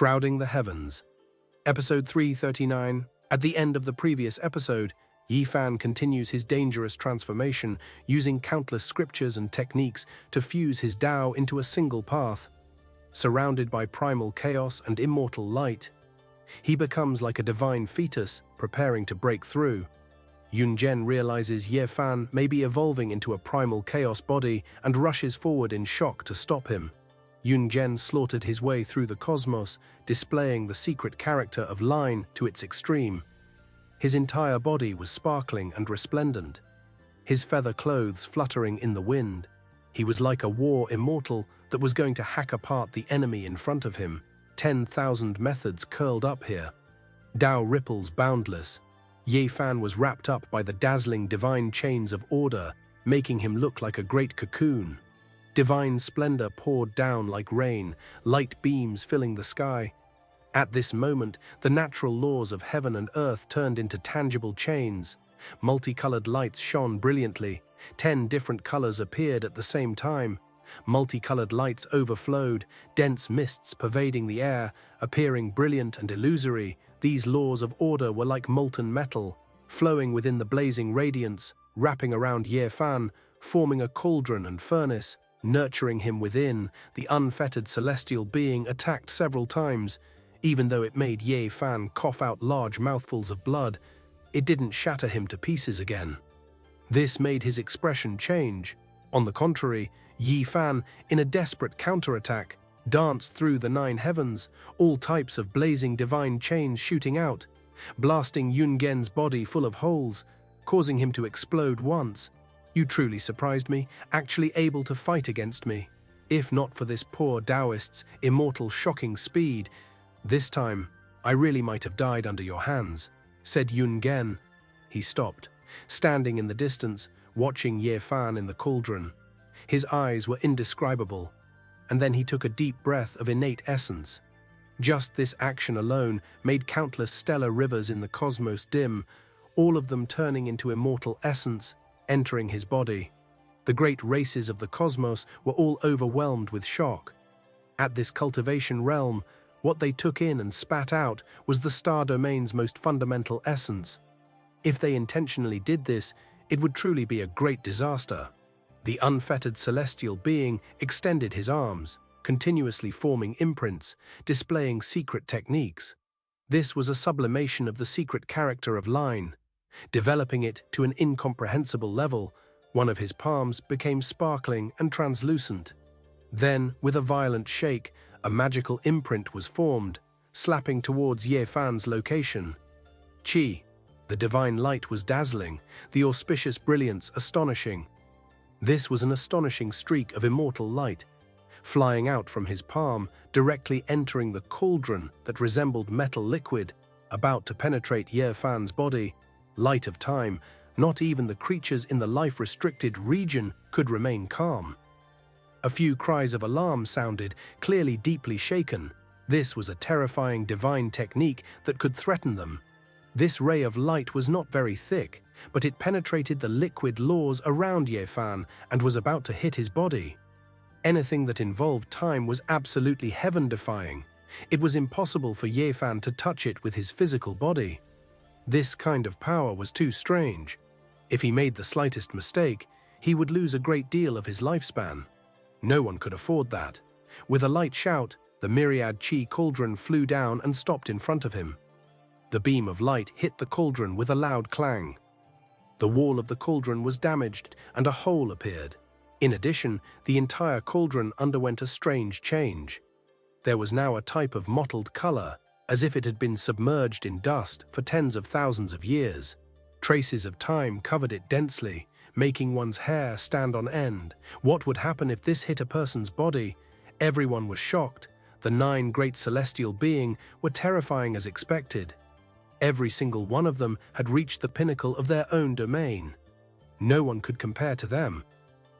Shrouding the Heavens. Episode 339. At the end of the previous episode, Yi Fan continues his dangerous transformation, using countless scriptures and techniques to fuse his Tao into a single path. Surrounded by primal chaos and immortal light, he becomes like a divine fetus, preparing to break through. Yunzhen realizes Yi Fan may be evolving into a primal chaos body and rushes forward in shock to stop him. Yunzhen slaughtered his way through the cosmos, displaying the secret character of Line to its extreme. His entire body was sparkling and resplendent, his feather clothes fluttering in the wind. He was like a war immortal that was going to hack apart the enemy in front of him. 10,000 methods curled up here. Tao ripples boundless. Yi Fan was wrapped up by the dazzling divine chains of order, making him look like a great cocoon. Divine splendor poured down like rain, light beams filling the sky. At this moment, the natural laws of heaven and earth turned into tangible chains. Multicolored lights shone brilliantly. 10 different colors appeared at the same time. Multicolored lights overflowed, dense mists pervading the air, appearing brilliant and illusory. These laws of order were like molten metal, flowing within the blazing radiance, wrapping around Yi Fan, forming a cauldron and furnace. Nurturing him within, the unfettered celestial being attacked several times. Even though it made Yi Fan cough out large mouthfuls of blood, it didn't shatter him to pieces again. This made his expression change. On the contrary, Yi Fan, in a desperate counterattack, danced through the 9 heavens, all types of blazing divine chains shooting out, blasting Yunzhen's body full of holes, causing him to explode once. You truly surprised me, actually able to fight against me. If not for this poor Taoist's immortal shocking speed, this time I really might have died under your hands, said Yunzhen. He stopped, standing in the distance, watching Yi Fan in the cauldron. His eyes were indescribable, and then he took a deep breath of innate essence. Just this action alone made countless stellar rivers in the cosmos dim, all of them turning into immortal essence, entering his body. The great races of the cosmos were all overwhelmed with shock. At this cultivation realm, what they took in and spat out was the star domain's most fundamental essence. If they intentionally did this, it would truly be a great disaster. The unfettered celestial being extended his arms, continuously forming imprints, displaying secret techniques. This was a sublimation of the secret character of Line. Developing it to an incomprehensible level, one of his palms became sparkling and translucent. Then, with a violent shake, a magical imprint was formed, slapping towards Yi Fan's location. Qi, the divine light, was dazzling, the auspicious brilliance astonishing. This was an astonishing streak of immortal light, flying out from his palm, directly entering the cauldron that resembled metal liquid, about to penetrate Yi Fan's body. Light of time, not even the creatures in the life-restricted region could remain calm. A few cries of alarm sounded, clearly deeply shaken. This was a terrifying divine technique that could threaten them. This ray of light was not very thick, but it penetrated the liquid laws around Yi Fan and was about to hit his body. Anything that involved time was absolutely heaven-defying. It was impossible for Yi Fan to touch it with his physical body. This kind of power was too strange. If he made the slightest mistake, he would lose a great deal of his lifespan. No one could afford that. With a light shout, the myriad Qi cauldron flew down and stopped in front of him. The beam of light hit the cauldron with a loud clang. The wall of the cauldron was damaged and a hole appeared. In addition, the entire cauldron underwent a strange change. There was now a type of mottled color, as if it had been submerged in dust for tens of thousands of years. Traces of time covered it densely, making one's hair stand on end. What would happen if this hit a person's body? Everyone was shocked. The 9 great celestial beings were terrifying as expected. Every single one of them had reached the pinnacle of their own domain. No one could compare to them,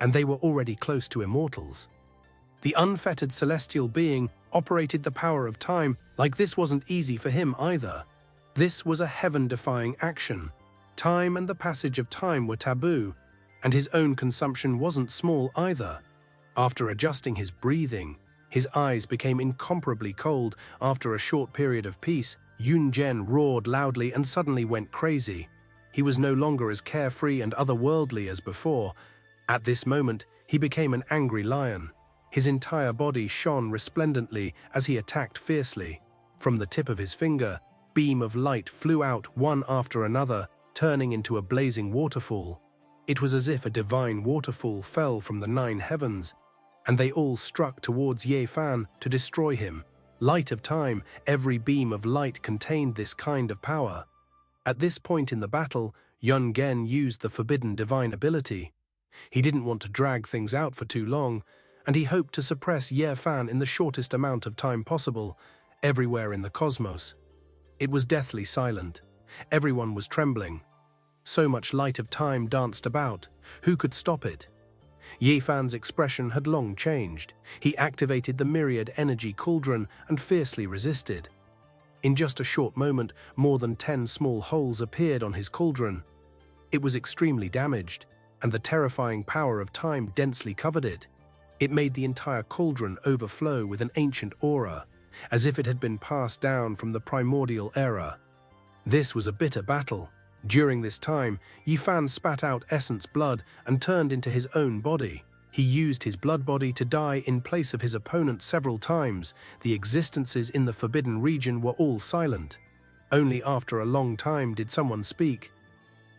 and they were already close to immortals. The unfettered celestial being operated the power of time like this wasn't easy for him either. This was a heaven-defying action. Time and the passage of time were taboo, and his own consumption wasn't small either. After adjusting his breathing, His eyes became incomparably cold after a short period of peace. Yun Gen roared loudly and suddenly went crazy. He was no longer as carefree and otherworldly as before. At this moment, he became an angry lion. His entire body shone resplendently as he attacked fiercely. From the tip of his finger, beam of light flew out one after another, turning into a blazing waterfall. It was as if a divine waterfall fell from the 9 heavens, and they all struck towards Ye Fan to destroy him. Light of time, every beam of light contained this kind of power. At this point in the battle, Yun Gen used the forbidden divine ability. He didn't want to drag things out for too long, and he hoped to suppress Ye Fan in the shortest amount of time possible, everywhere in the cosmos. It was deathly silent. Everyone was trembling. So much light of time danced about. Who could stop it? Ye Fan's expression had long changed. He activated the myriad energy cauldron and fiercely resisted. In just a short moment, more than 10 small holes appeared on his cauldron. It was extremely damaged, and the terrifying power of time densely covered it. It made the entire cauldron overflow with an ancient aura, as if it had been passed down from the primordial era. This was a bitter battle. During this time, Ye Fan spat out essence blood and turned into his own body. He used his blood body to die in place of his opponent several times. The existences in the forbidden region were all silent. Only after a long time did someone speak.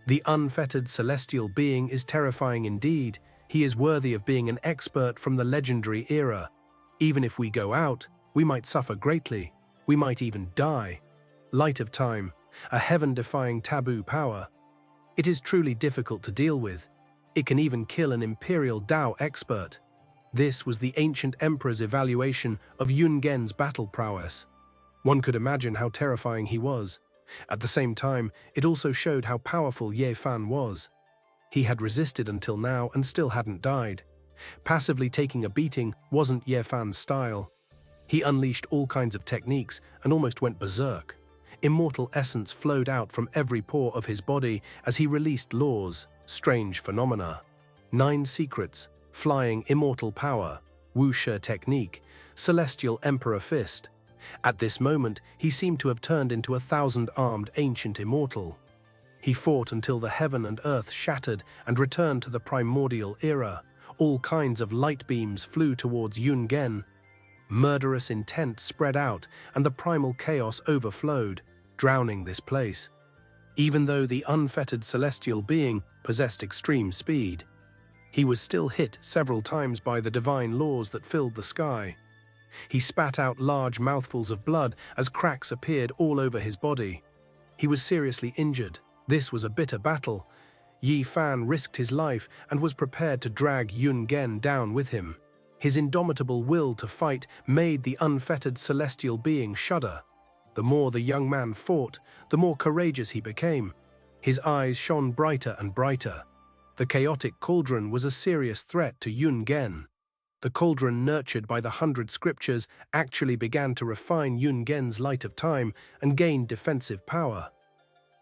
The unfettered celestial being is terrifying indeed. He is worthy of being an expert from the legendary era. Even if we go out, we might suffer greatly. We might even die. Light of time, a heaven-defying taboo power. It is truly difficult to deal with. It can even kill an imperial Dao expert. This was the ancient emperor's evaluation of Yun Gen's battle prowess. One could imagine how terrifying he was. At the same time, it also showed how powerful Ye Fan was. He had resisted until now and still hadn't died. Passively taking a beating wasn't Ye Fan's style. He unleashed all kinds of techniques and almost went berserk. Immortal essence flowed out from every pore of his body as he released laws, strange phenomena. 9 secrets, flying immortal power, wuxia technique, celestial emperor fist. At this moment, he seemed to have turned into 1,000-armed ancient immortal. He fought until the heaven and earth shattered and returned to the primordial era. All kinds of light beams flew towards Yun Gen. Murderous intent spread out, and the primal chaos overflowed, drowning this place. Even though the unfettered celestial being possessed extreme speed, he was still hit several times by the divine laws that filled the sky. He spat out large mouthfuls of blood as cracks appeared all over his body. He was seriously injured. This was a bitter battle. Ye Fan risked his life and was prepared to drag Yun Gen down with him. His indomitable will to fight made the unfettered celestial being shudder. The more the young man fought, the more courageous he became. His eyes shone brighter and brighter. The chaotic cauldron was a serious threat to Yun Gen. The cauldron, nurtured by the 100 scriptures, actually began to refine Yun Gen's light of time and gained defensive power.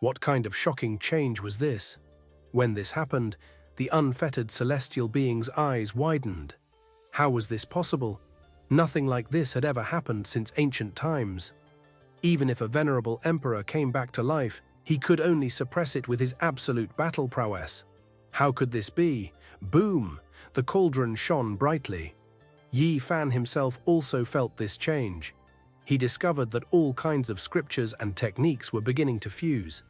What kind of shocking change was this? When this happened, the unfettered celestial being's eyes widened. How was this possible? Nothing like this had ever happened since ancient times. Even if a venerable emperor came back to life, he could only suppress it with his absolute battle prowess. How could this be? Boom! The cauldron shone brightly. Ye Fan himself also felt this change. He discovered that all kinds of scriptures and techniques were beginning to fuse,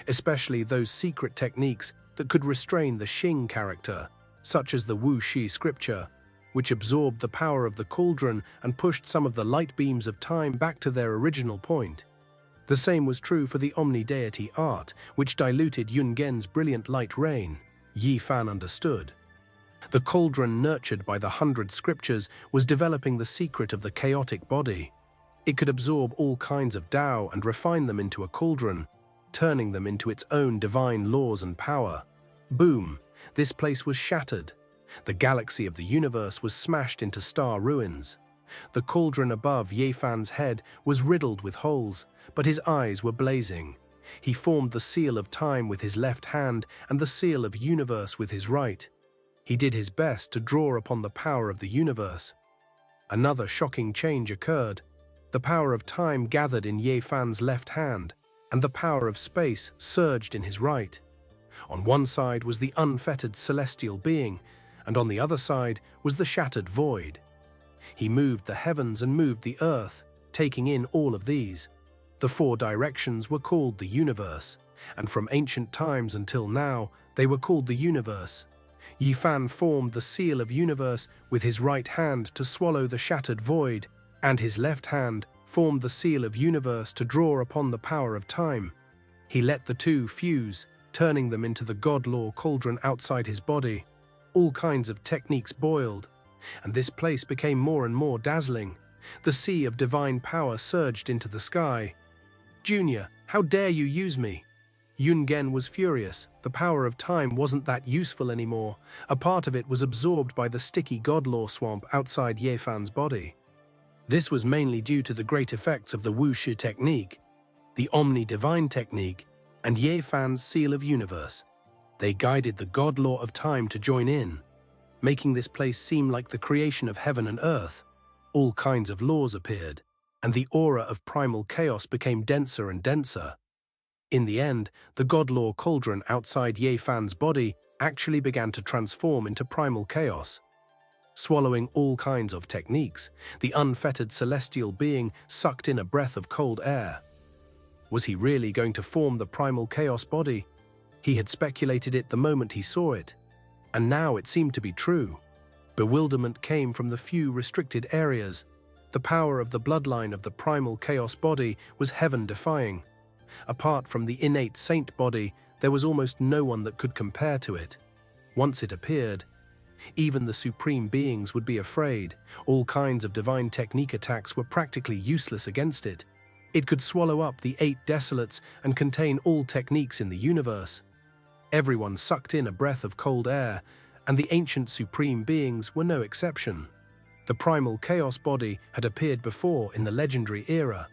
especially those secret techniques that could restrain the Xing character, such as the Wu Shi scripture, which absorbed the power of the cauldron and pushed some of the light beams of time back to their original point. The same was true for the omni-deity art, which diluted Yun Gen's brilliant light rain. Ye Fan understood. The cauldron, nurtured by the 100 scriptures, was developing the secret of the chaotic body. It could absorb all kinds of Tao and refine them into a cauldron, turning them into its own divine laws and power. Boom! This place was shattered. The galaxy of the universe was smashed into star ruins. The cauldron above Ye Fan's head was riddled with holes, but his eyes were blazing. He formed the seal of time with his left hand and the seal of universe with his right. He did his best to draw upon the power of the universe. Another shocking change occurred. The power of time gathered in Ye Fan's left hand, and the power of space surged in his right. On one side was the unfettered celestial being, and on the other side was the shattered void. He moved the heavens and moved the earth, taking in all of these. The four directions were called the universe, and from ancient times until now, they were called the universe. Ye Fan formed the seal of universe with his right hand to swallow the shattered void, and his left hand formed the seal of universe to draw upon the power of time. He let the two fuse, turning them into the God-law cauldron outside his body. All kinds of techniques boiled, and this place became more and more dazzling. The sea of divine power surged into the sky. "Junior, how dare you use me?" Yungen was furious. The power of time wasn't that useful anymore. A part of it was absorbed by the sticky God-law swamp outside Ye Fan's body. This was mainly due to the great effects of the Wuxi technique, the Omni-Divine technique, and Ye Fan's seal of universe. They guided the God-law of time to join in, making this place seem like the creation of heaven and earth. All kinds of laws appeared, and the aura of primal chaos became denser and denser. In the end, the God-law cauldron outside Ye Fan's body actually began to transform into primal chaos. Swallowing all kinds of techniques, the unfettered celestial being sucked in a breath of cold air. Was he really going to form the primal chaos body? He had speculated it the moment he saw it, and now it seemed to be true. Bewilderment came from the few restricted areas. The power of the bloodline of the primal chaos body was heaven-defying. Apart from the innate saint body, there was almost no one that could compare to it. Once it appeared, even the supreme beings would be afraid. All kinds of divine technique attacks were practically useless against it. It could swallow up the 8 desolates and contain all techniques in the universe. Everyone sucked in a breath of cold air, and the ancient supreme beings were no exception. The primal chaos body had appeared before in the legendary era.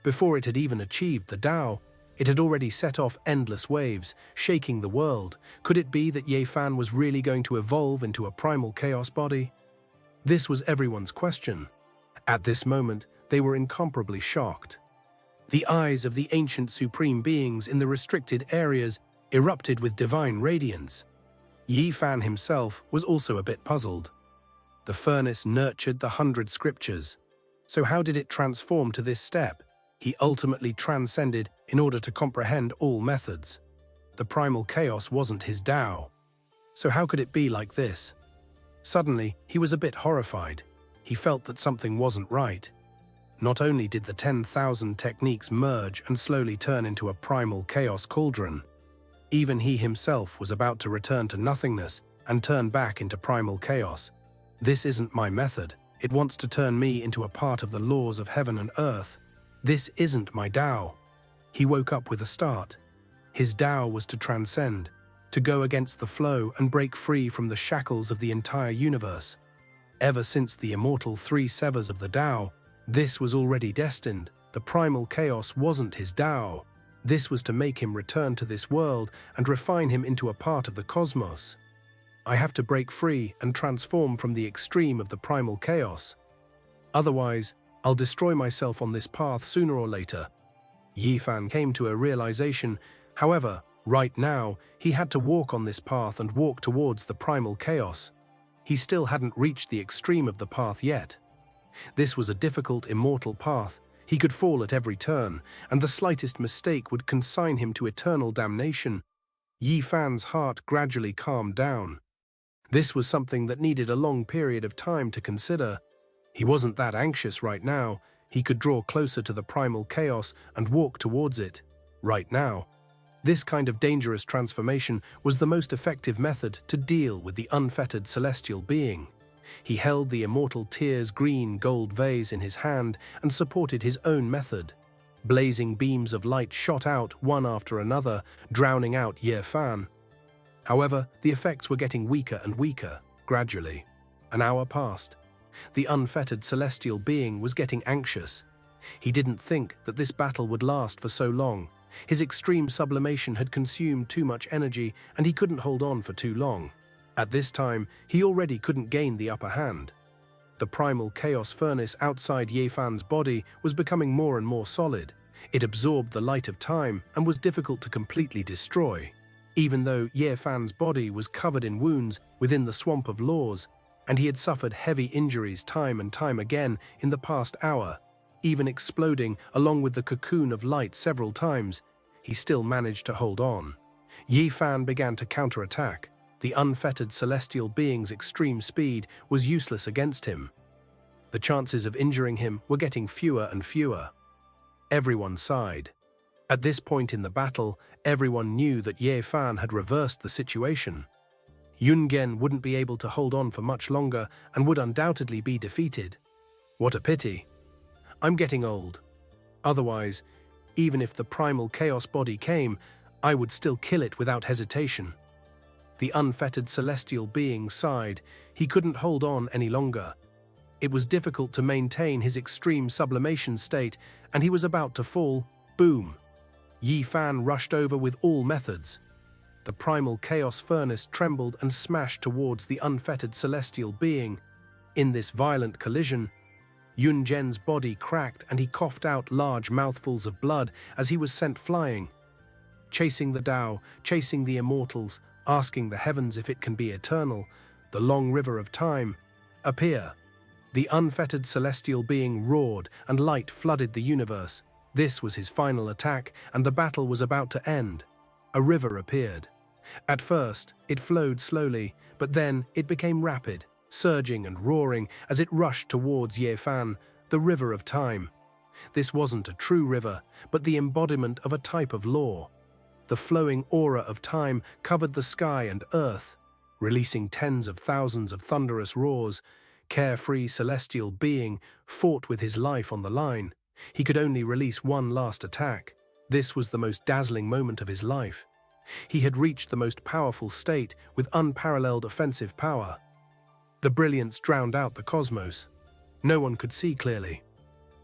Before it had even achieved the Tao, it had already set off endless waves, shaking the world. Could it be that Ye Fan was really going to evolve into a primal chaos body? This was everyone's question. At this moment, they were incomparably shocked. The eyes of the ancient supreme beings in the restricted areas erupted with divine radiance. Ye Fan himself was also a bit puzzled. The furnace nurtured the 100 scriptures. So how did it transform to this step? He ultimately transcended in order to comprehend all methods. The primal chaos wasn't his Tao. So how could it be like this? Suddenly, he was a bit horrified. He felt that something wasn't right. Not only did the 10,000 techniques merge and slowly turn into a primal chaos cauldron, even he himself was about to return to nothingness and turn back into primal chaos. This isn't my method. It wants to turn me into a part of the laws of heaven and earth. This isn't my Tao. He woke up with a start. His Tao was to transcend, to go against the flow and break free from the shackles of the entire universe. Ever since the immortal 3 severs of the Tao, this was already destined. The primal chaos wasn't his Tao. This was to make him return to this world and refine him into a part of the cosmos. I have to break free and transform from the extreme of the primal chaos. Otherwise, I'll destroy myself on this path sooner or later. Ye Fan came to a realization. However, right now, he had to walk on this path and walk towards the primal chaos. He still hadn't reached the extreme of the path yet. This was a difficult, immortal path. He could fall at every turn, and the slightest mistake would consign him to eternal damnation. Ye Fan's heart gradually calmed down. This was something that needed a long period of time to consider. He wasn't that anxious right now. He could draw closer to the primal chaos and walk towards it. Right now, this kind of dangerous transformation was the most effective method to deal with the unfettered celestial being. He held the immortal tear's green gold vase in his hand and supported his own method. Blazing beams of light shot out one after another, drowning out Ye Fan. However, the effects were getting weaker and weaker, gradually. An hour passed. The unfettered celestial being was getting anxious. He didn't think that this battle would last for so long. His extreme sublimation had consumed too much energy, and he couldn't hold on for too long. At this time, he already couldn't gain the upper hand. The primal chaos furnace outside Ye Fan's body was becoming more and more solid. It absorbed the light of time and was difficult to completely destroy. Even though Ye Fan's body was covered in wounds within the swamp of laws, and he had suffered heavy injuries time and time again in the past hour, even exploding along with the cocoon of light several times, he still managed to hold on. Ye Fan began to counterattack. The unfettered celestial being's extreme speed was useless against him. The chances of injuring him were getting fewer and fewer. Everyone sighed. At this point in the battle, everyone knew that Ye Fan had reversed the situation. Yungen wouldn't be able to hold on for much longer and would undoubtedly be defeated. What a pity. I'm getting old. Otherwise, even if the primal chaos body came, I would still kill it without hesitation. The unfettered celestial being sighed. He couldn't hold on any longer. It was difficult to maintain his extreme sublimation state, and he was about to fall. Boom! Ye Fan rushed over with all methods. The primal chaos furnace trembled and smashed towards the unfettered celestial being. In this violent collision, Yungen's body cracked and he coughed out large mouthfuls of blood as he was sent flying. Chasing the Tao, chasing the immortals, asking the heavens if it can be eternal, the long river of time, appear. The unfettered celestial being roared and light flooded the universe. This was his final attack, and the battle was about to end. A river appeared. At first, it flowed slowly, but then it became rapid, surging and roaring as it rushed towards Ye Fan, the river of time. This wasn't a true river, but the embodiment of a type of law. The flowing aura of time covered the sky and earth, releasing tens of thousands of thunderous roars. Carefree celestial being fought with his life on the line. He could only release one last attack. This was the most dazzling moment of his life. He had reached the most powerful state with unparalleled offensive power. The brilliance drowned out the cosmos. No one could see clearly.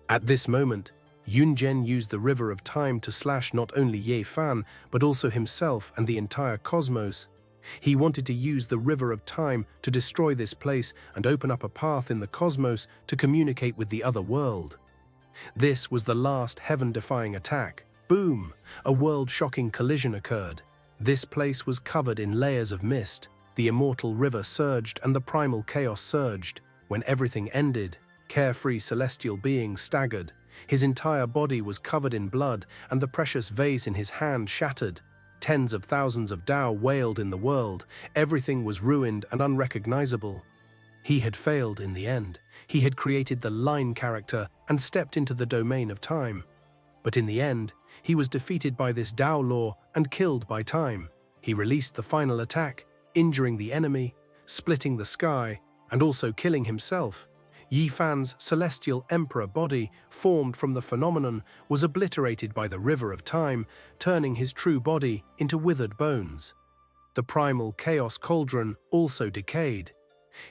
At this moment, Yungen used the river of time to slash not only Ye Fan, but also himself and the entire cosmos. He wanted to use the river of time to destroy this place and open up a path in the cosmos to communicate with the other world. This was the last heaven-defying attack. Boom! A world-shocking collision occurred. This place was covered in layers of mist. The immortal river surged and the primal chaos surged. When everything ended, carefree celestial being staggered. His entire body was covered in blood and the precious vase in his hand shattered. Tens of thousands of Tao wailed in the world. Everything was ruined and unrecognizable. He had failed in the end. He had created the line character and stepped into the domain of time. But in the end, he was defeated by this Tao law and killed by time. He released the final attack, injuring the enemy, splitting the sky, and also killing himself. Ye Fan's celestial emperor body, formed from the phenomenon, was obliterated by the river of time, turning his true body into withered bones. The primal chaos cauldron also decayed.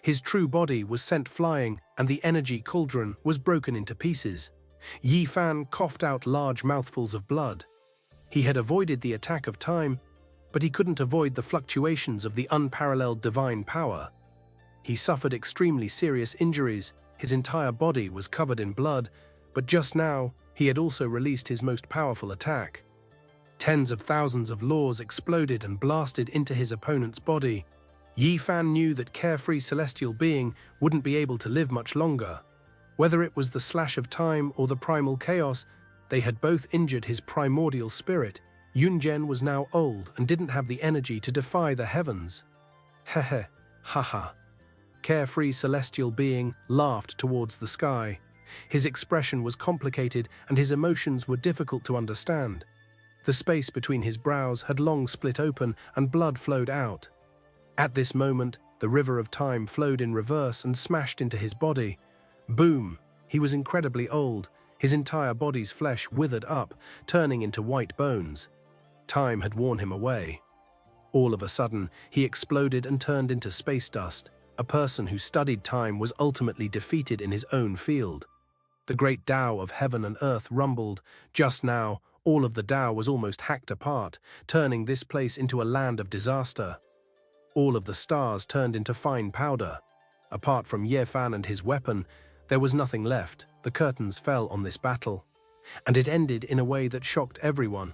His true body was sent flying, and the energy cauldron was broken into pieces. Ye Fan coughed out large mouthfuls of blood. He had avoided the attack of time, but he couldn't avoid the fluctuations of the unparalleled divine power. He suffered extremely serious injuries. His entire body was covered in blood, but just now, he had also released his most powerful attack. Tens of thousands of laws exploded and blasted into his opponent's body. Ye Fan knew that carefree celestial being wouldn't be able to live much longer. Whether it was the slash of time or the primal chaos, they had both injured his primordial spirit. Yungen was now old and didn't have the energy to defy the heavens. Hehe, haha. Carefree celestial being laughed towards the sky. His expression was complicated and his emotions were difficult to understand. The space between his brows had long split open and blood flowed out. At this moment, the river of time flowed in reverse and smashed into his body. Boom! He was incredibly old. His entire body's flesh withered up, turning into white bones. Time had worn him away. All of a sudden, he exploded and turned into space dust. A person who studied time was ultimately defeated in his own field. The great Tao of heaven and earth rumbled. Just now, all of the Tao was almost hacked apart, turning this place into a land of disaster. All of the stars turned into fine powder. Apart from Ye Fan and his weapon, there was nothing left. The curtains fell on this battle, and it ended in a way that shocked everyone,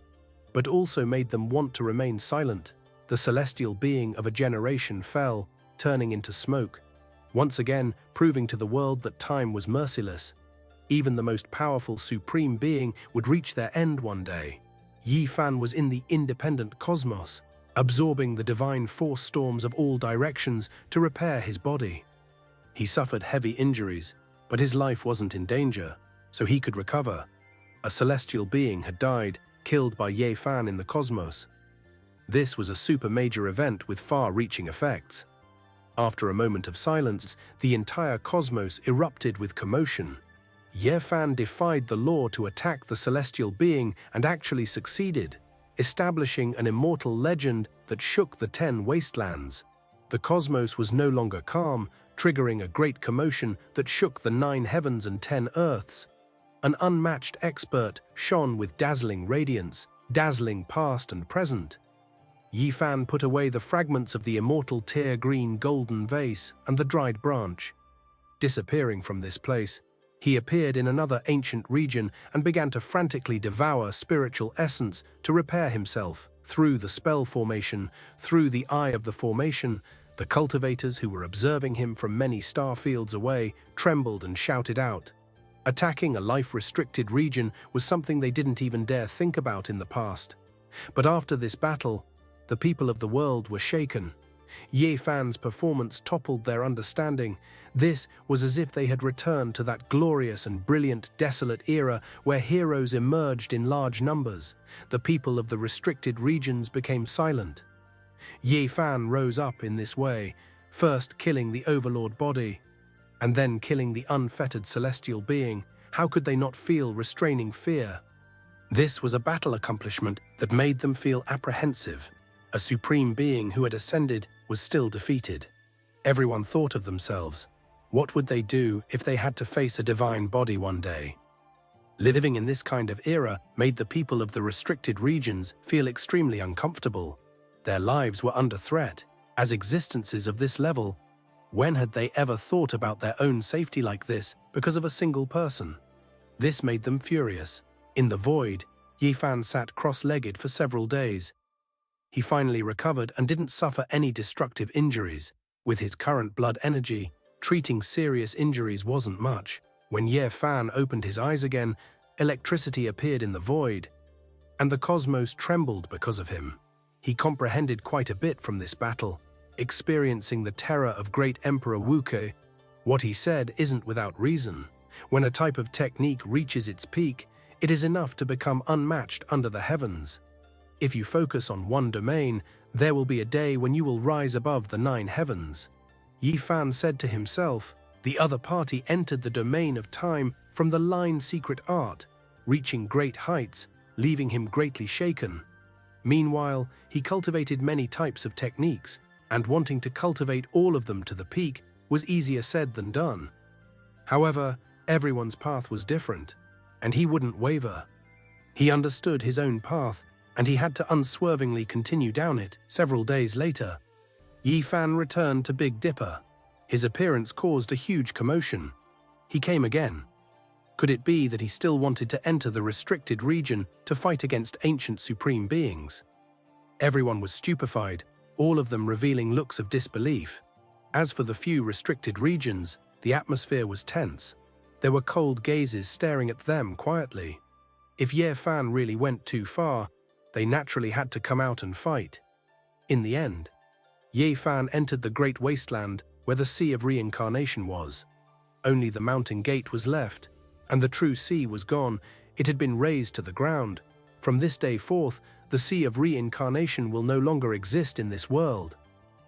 but also made them want to remain silent. The celestial being of a generation fell, turning into smoke, once again proving to the world that time was merciless. Even the most powerful supreme being would reach their end one day. Ye Fan was in the independent cosmos, absorbing the divine force storms of all directions to repair his body. He suffered heavy injuries, but his life wasn't in danger, so he could recover. A celestial being had died, killed by Ye Fan in the cosmos. This was a super major event with far-reaching effects. After a moment of silence, the entire cosmos erupted with commotion. Ye Fan defied the law to attack the celestial being and actually succeeded, establishing an immortal legend that shook the 10 wastelands. The cosmos was no longer calm, triggering a great commotion that shook the 9 heavens and 10 earths. An unmatched expert shone with dazzling radiance, dazzling past and present. Ye Fan put away the fragments of the immortal tear-green golden vase and the dried branch. Disappearing from this place, he appeared in another ancient region and began to frantically devour spiritual essence to repair himself. Through the spell formation, through the eye of the formation, the cultivators who were observing him from many star fields away trembled and shouted out. Attacking a life-restricted region was something they didn't even dare think about in the past. But after this battle, the people of the world were shaken. Ye Fan's performance toppled their understanding. This was as if they had returned to that glorious and brilliant desolate era where heroes emerged in large numbers. The people of the restricted regions became silent. Ye Fan rose up in this way, first killing the overlord body, and then killing the unfettered celestial being. How could they not feel restraining fear? This was a battle accomplishment that made them feel apprehensive. A supreme being who had ascended was still defeated. Everyone thought of themselves. What would they do if they had to face a divine body one day? Living in this kind of era made the people of the restricted regions feel extremely uncomfortable. Their lives were under threat. As existences of this level, when had they ever thought about their own safety like this because of a single person? This made them furious. In the void, Ye Fan sat cross-legged for several days. He finally recovered and didn't suffer any destructive injuries. With his current blood energy, treating serious injuries wasn't much. When Ye Fan opened his eyes again, electricity appeared in the void, and the cosmos trembled because of him. He comprehended quite a bit from this battle, experiencing the terror of great Emperor Wuke. What he said isn't without reason. When a type of technique reaches its peak, it is enough to become unmatched under the heavens. If you focus on one domain, there will be a day when you will rise above the 9 heavens. Ye Fan said to himself. The other party entered the domain of time from the line secret art, reaching great heights, leaving him greatly shaken. Meanwhile, he cultivated many types of techniques, and wanting to cultivate all of them to the peak was easier said than done. However, everyone's path was different, and he wouldn't waver. He understood his own path, and he had to unswervingly continue down it. Several days later, Ye Fan returned to Big Dipper. His appearance caused a huge commotion. He came again. Could it be that he still wanted to enter the restricted region to fight against ancient supreme beings? Everyone was stupefied, all of them revealing looks of disbelief. As for the few restricted regions, the atmosphere was tense. There were cold gazes staring at them quietly. If Ye Fan really went too far, they naturally had to come out and fight. In the end, Ye Fan entered the great wasteland where the Sea of Reincarnation was. Only the mountain gate was left, and the true sea was gone. It had been razed to the ground. From this day forth, the Sea of Reincarnation will no longer exist in this world.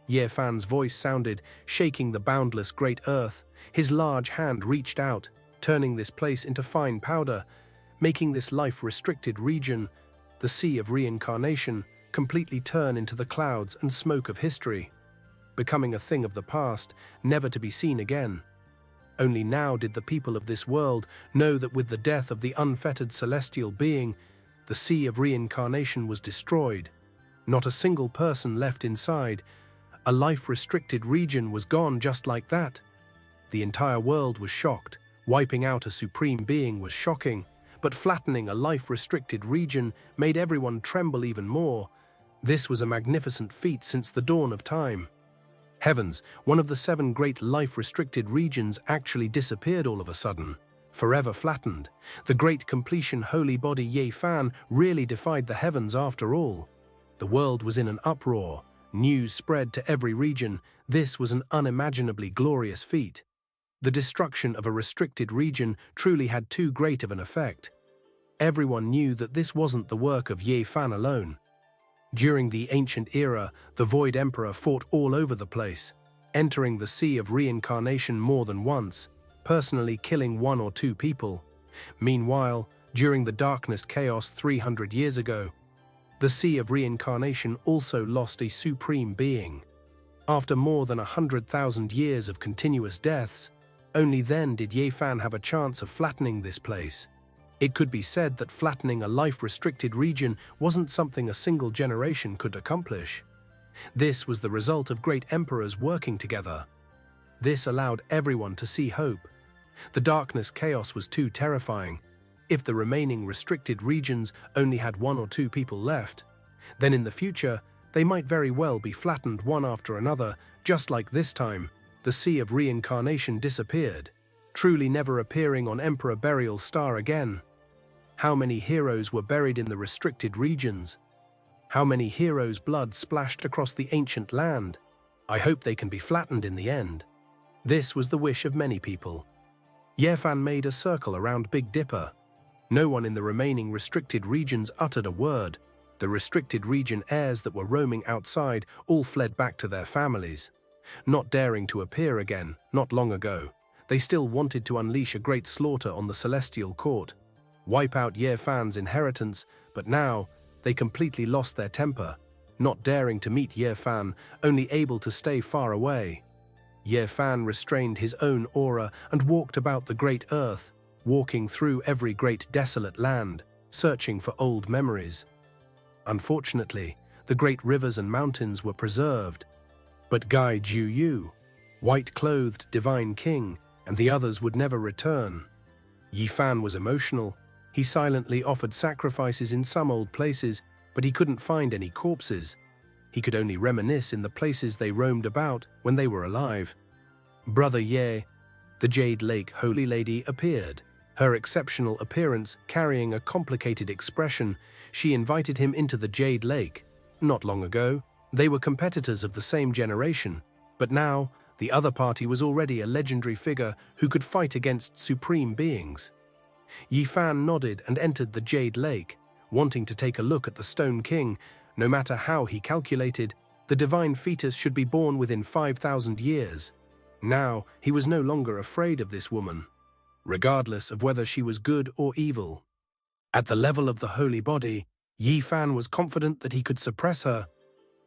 Ye Fan's voice sounded, shaking the boundless great earth. His large hand reached out, turning this place into fine powder, making this life-restricted region, the Sea of Reincarnation, completely turn into the clouds and smoke of history, becoming a thing of the past, never to be seen again. Only now did the people of this world know that with the death of the unfettered celestial being, the Sea of Reincarnation was destroyed. Not a single person left inside. A life-restricted region was gone just like that. The entire world was shocked. Wiping out a supreme being was shocking, but flattening a life-restricted region made everyone tremble even more. This was a magnificent feat since the dawn of time. Heavens, one of the 7 great life-restricted regions actually disappeared all of a sudden, forever flattened. The great completion holy body Ye Fan really defied the heavens after all. The world was in an uproar. News spread to every region. This was an unimaginably glorious feat. The destruction of a restricted region truly had too great of an effect. Everyone knew that this wasn't the work of Ye Fan alone. During the ancient era, the Void Emperor fought all over the place, entering the Sea of Reincarnation more than once, personally killing 1 or 2 people. Meanwhile, during the Darkness Chaos 300 years ago, the Sea of Reincarnation also lost a supreme being. After more than 100,000 years of continuous deaths, only then did Ye Fan have a chance of flattening this place. It could be said that flattening a life-restricted region wasn't something a single generation could accomplish. This was the result of great emperors working together. This allowed everyone to see hope. The Darkness Chaos was too terrifying. If the remaining restricted regions only had 1 or 2 people left, then in the future, they might very well be flattened one after another, just like this time. The Sea of Reincarnation disappeared, truly never appearing on Emperor Burial's star again. How many heroes were buried in the restricted regions? How many heroes' blood splashed across the ancient land? I hope they can be flattened in the end. This was the wish of many people. Ye Fan made a circle around Big Dipper. No one in the remaining restricted regions uttered a word. The restricted region heirs that were roaming outside all fled back to their families. Not daring to appear again, not long ago, they still wanted to unleash a great slaughter on the Celestial Court, wipe out Ye Fan's inheritance, but now they completely lost their temper, not daring to meet Ye Fan, only able to stay far away. Ye Fan restrained his own aura and walked about the great earth, walking through every great desolate land, searching for old memories. Unfortunately, the great rivers and mountains were preserved, but Gai Ju, white-clothed divine king, and the others would never return. Ye Fan was emotional. He silently offered sacrifices in some old places, but he couldn't find any corpses. He could only reminisce in the places they roamed about when they were alive. Brother Ye, the Jade Lake Holy Lady, appeared. Her exceptional appearance carrying a complicated expression, she invited him into the Jade Lake. Not long ago, they were competitors of the same generation, but now the other party was already a legendary figure who could fight against supreme beings. Ye Fan nodded and entered the Jade Lake, wanting to take a look at the Stone King. No matter how he calculated, the divine fetus should be born within 5,000 years. Now he was no longer afraid of this woman, regardless of whether she was good or evil. At the level of the holy body, Ye Fan was confident that he could suppress her.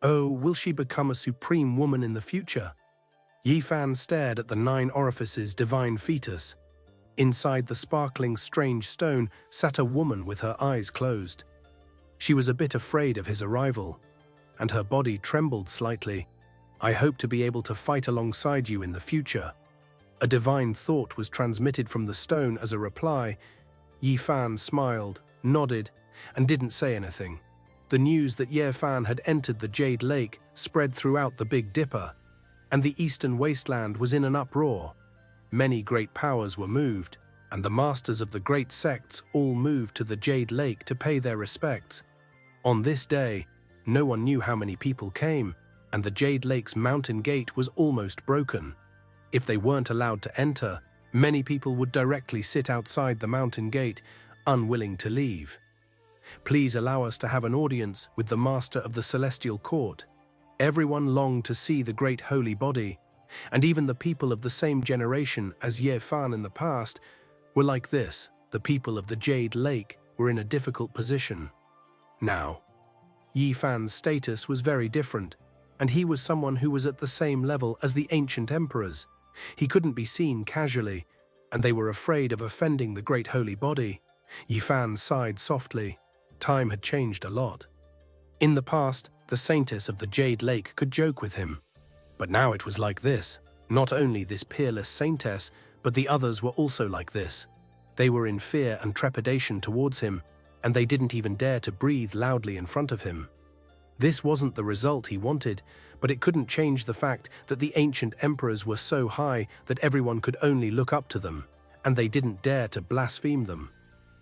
Oh, will she become a supreme woman in the future? Ye Fan stared at the 9 orifices divine fetus. Inside the sparkling strange stone sat a woman with her eyes closed. She was a bit afraid of his arrival, and her body trembled slightly. I hope to be able to fight alongside you in the future. A divine thought was transmitted from the stone as a reply. Ye Fan smiled, nodded, and didn't say anything. The news that Ye Fan had entered the Jade Lake spread throughout the Big Dipper, and the eastern wasteland was in an uproar. Many great powers were moved, and the masters of the great sects all moved to the Jade Lake to pay their respects. On this day, no one knew how many people came, and the Jade Lake's mountain gate was almost broken. If they weren't allowed to enter, many people would directly sit outside the mountain gate, unwilling to leave. Please allow us to have an audience with the master of the Celestial Court. Everyone longed to see the great holy body, and even the people of the same generation as Ye Fan in the past were like this. The people of the Jade Lake were in a difficult position. Now, Ye Fan's status was very different, and he was someone who was at the same level as the ancient emperors. He couldn't be seen casually, and they were afraid of offending the great holy body. Ye Fan sighed softly. Time had changed a lot. In the past, the saintess of the Jade Lake could joke with him, but now it was like this. Not only this peerless saintess, but the others were also like this. They were in fear and trepidation towards him, and they didn't even dare to breathe loudly in front of him. This wasn't the result he wanted, but it couldn't change the fact that the ancient emperors were so high that everyone could only look up to them, and they didn't dare to blaspheme them.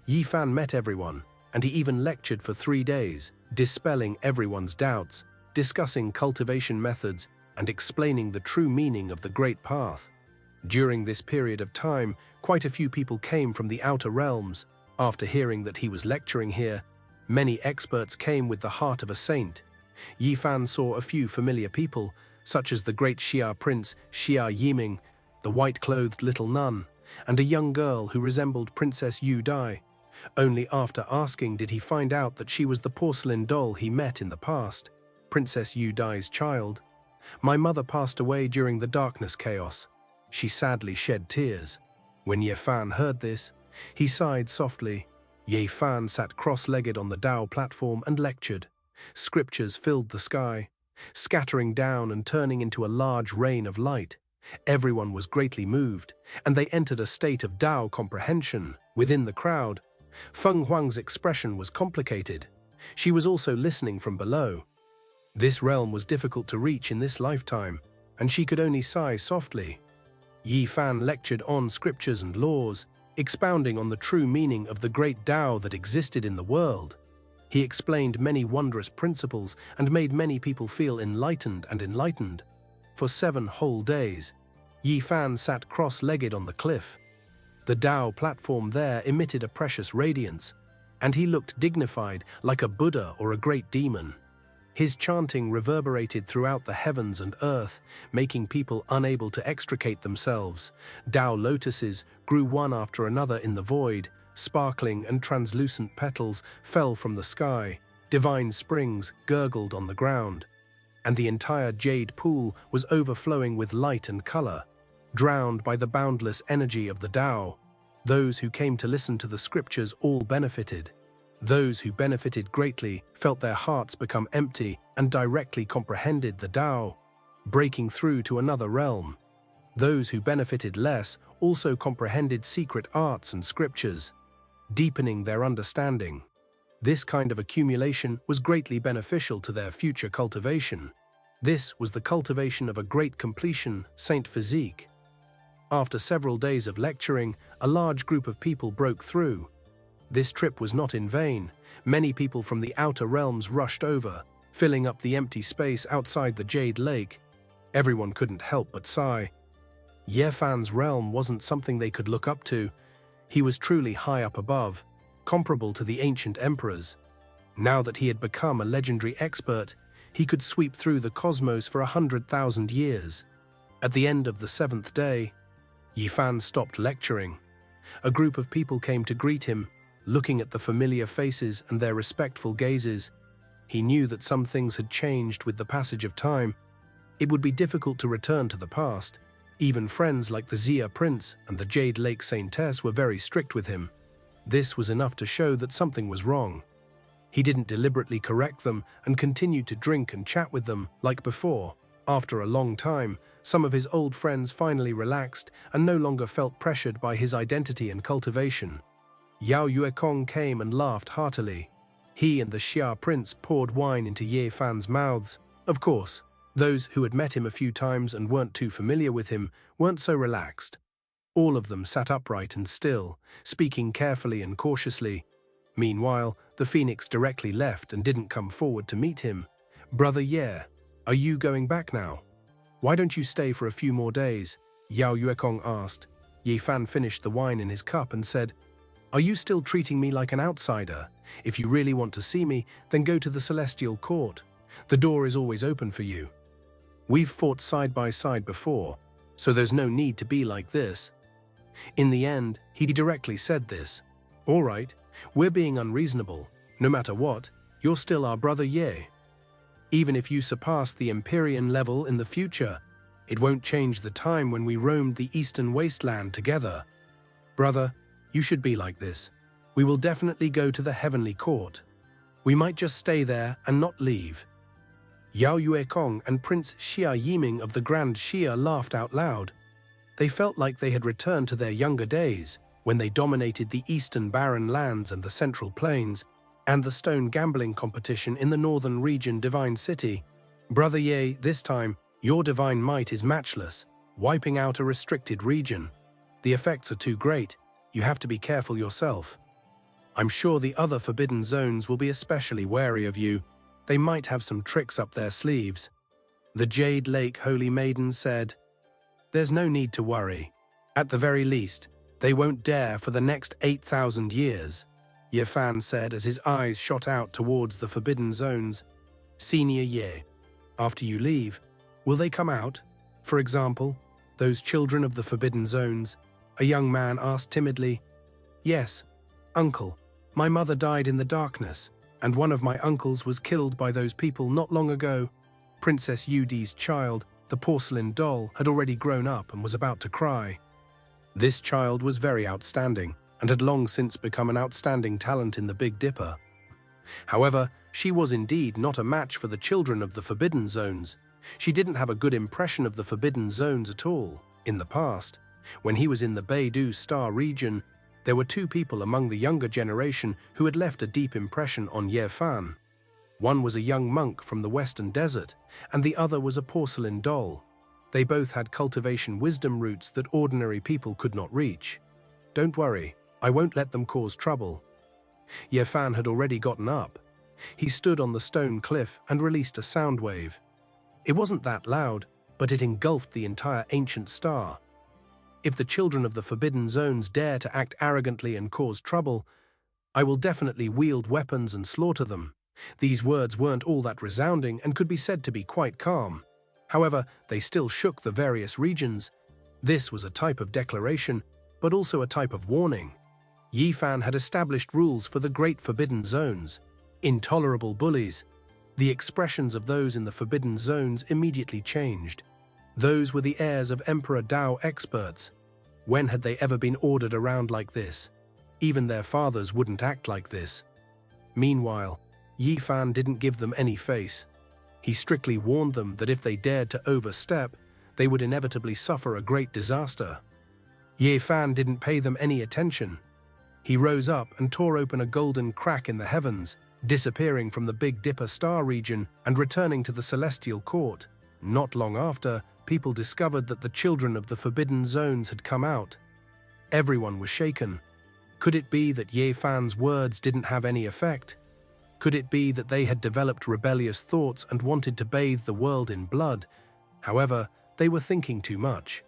Yi Fan met everyone, and he even lectured for 3 days, dispelling everyone's doubts, discussing cultivation methods, and explaining the true meaning of the Great Path. During this period of time, quite a few people came from the outer realms. After hearing that he was lecturing here, many experts came with the heart of a saint. Yi Fan saw a few familiar people, such as the great Xia prince Xia Yiming, the white-clothed little nun, and a young girl who resembled Princess Yu Dai. Only after asking did he find out that she was the porcelain doll he met in the past, Princess Yu Dai's child. "My mother passed away during the darkness chaos." She sadly shed tears. When Ye Fan heard this, he sighed softly. Ye Fan sat cross-legged on the Tao platform and lectured. Scriptures filled the sky, scattering down and turning into a large rain of light. Everyone was greatly moved, and they entered a state of Tao comprehension. Within the crowd, Feng Huang's expression was complicated. She was also listening from below. This realm was difficult to reach in this lifetime, and she could only sigh softly. Yi Fan lectured on scriptures and laws, expounding on the true meaning of the great Tao that existed in the world. He explained many wondrous principles and made many people feel enlightened and enlightened. For 7 whole days, Yi Fan sat cross-legged on the cliff. The Tao platform there emitted a precious radiance, and he looked dignified like a Buddha or a great demon. His chanting reverberated throughout the heavens and earth, making people unable to extricate themselves. Tao lotuses grew one after another in the void, sparkling and translucent petals fell from the sky, divine springs gurgled on the ground, and the entire jade pool was overflowing with light and color, drowned by the boundless energy of the Tao. Those who came to listen to the scriptures all benefited. Those who benefited greatly felt their hearts become empty and directly comprehended the Tao, breaking through to another realm. Those who benefited less also comprehended secret arts and scriptures, deepening their understanding. This kind of accumulation was greatly beneficial to their future cultivation. This was the cultivation of a great completion, Saint Physique. After several days of lecturing, a large group of people broke through. This trip was not in vain. Many people from the outer realms rushed over, filling up the empty space outside the Jade Lake. Everyone couldn't help but sigh. Ye Fan's realm wasn't something they could look up to. He was truly high up above, comparable to the ancient emperors. Now that he had become a legendary expert, he could sweep through the cosmos for 100,000 years. At the end of the 7th day, Yi Fan stopped lecturing. A group of people came to greet him, looking at the familiar faces and their respectful gazes. He knew that some things had changed with the passage of time. It would be difficult to return to the past. Even friends like the Xia Prince and the Jade Lake Saintess were very strict with him. This was enough to show that something was wrong. He didn't deliberately correct them and continued to drink and chat with them like before. After a long time, some of his old friends finally relaxed and no longer felt pressured by his identity and cultivation. Yao Yuekong came and laughed heartily. He and the Xia Prince poured wine into Ye Fan's mouths. Of course, those who had met him a few times and weren't too familiar with him weren't so relaxed. All of them sat upright and still, speaking carefully and cautiously. Meanwhile, the Phoenix directly left and didn't come forward to meet him. "Brother Ye, are you going back now? Why don't you stay for a few more days?" Yao Yuekong asked. Ye Fan finished the wine in his cup and said, "Are you still treating me like an outsider? If you really want to see me, then go to the Celestial Court. The door is always open for you. We've fought side by side before, so there's no need to be like this." In the end, he directly said this. "All right, we're being unreasonable. No matter what, you're still our brother Ye. Even if you surpass the Empyrean level in the future, it won't change the time when we roamed the Eastern Wasteland together. Brother, you should be like this. We will definitely go to the Heavenly Court. We might just stay there and not leave." Yao Yuekong and Prince Xia Yiming of the Grand Xia laughed out loud. They felt like they had returned to their younger days, when they dominated the eastern barren lands and the central plains, and the stone gambling competition in the northern region Divine City. Brother Ye, this time, your divine might is matchless, wiping out a restricted region. The effects are too great. You have to be careful yourself. I'm sure the other forbidden zones will be especially wary of you. They might have some tricks up their sleeves. The Jade Lake Holy Maiden said, "There's no need to worry. At the very least, they won't dare for the next 8,000 years." Ye Fan said as his eyes shot out towards the forbidden zones. "Senior Ye, after you leave, will they come out? For example, those children of the forbidden zones?" A young man asked timidly. "Yes, uncle. My mother died in the darkness, and one of my uncles was killed by those people not long ago." Princess Yudi's child, the porcelain doll, had already grown up and was about to cry. This child was very outstanding and had long since become an outstanding talent in the Big Dipper. However, she was indeed not a match for the children of the Forbidden Zones. She didn't have a good impression of the Forbidden Zones at all. In the past, when he was in the Beidou Star region, there were two people among the younger generation who had left a deep impression on Ye Fan. One was a young monk from the Western Desert, and the other was a porcelain doll. They both had cultivation wisdom roots that ordinary people could not reach. "Don't worry, I won't let them cause trouble." Ye Fan had already gotten up. He stood on the stone cliff and released a sound wave. It wasn't that loud, but it engulfed the entire ancient star. "If the children of the Forbidden Zones dare to act arrogantly and cause trouble, I will definitely wield weapons and slaughter them." These words weren't all that resounding and could be said to be quite calm. However, they still shook the various regions. This was a type of declaration, but also a type of warning. Ye Fan had established rules for the Great Forbidden Zones. Intolerable bullies. The expressions of those in the Forbidden Zones immediately changed. Those were the heirs of Emperor Dao experts. When had they ever been ordered around like this? Even their fathers wouldn't act like this. Meanwhile, Ye Fan didn't give them any face. He strictly warned them that if they dared to overstep, they would inevitably suffer a great disaster. Ye Fan didn't pay them any attention. He rose up and tore open a golden crack in the heavens, disappearing from the Big Dipper star region and returning to the celestial court. Not long after, people discovered that the children of the Forbidden Zones had come out. Everyone was shaken. Could it be that Ye Fan's words didn't have any effect? Could it be that they had developed rebellious thoughts and wanted to bathe the world in blood? However, they were thinking too much.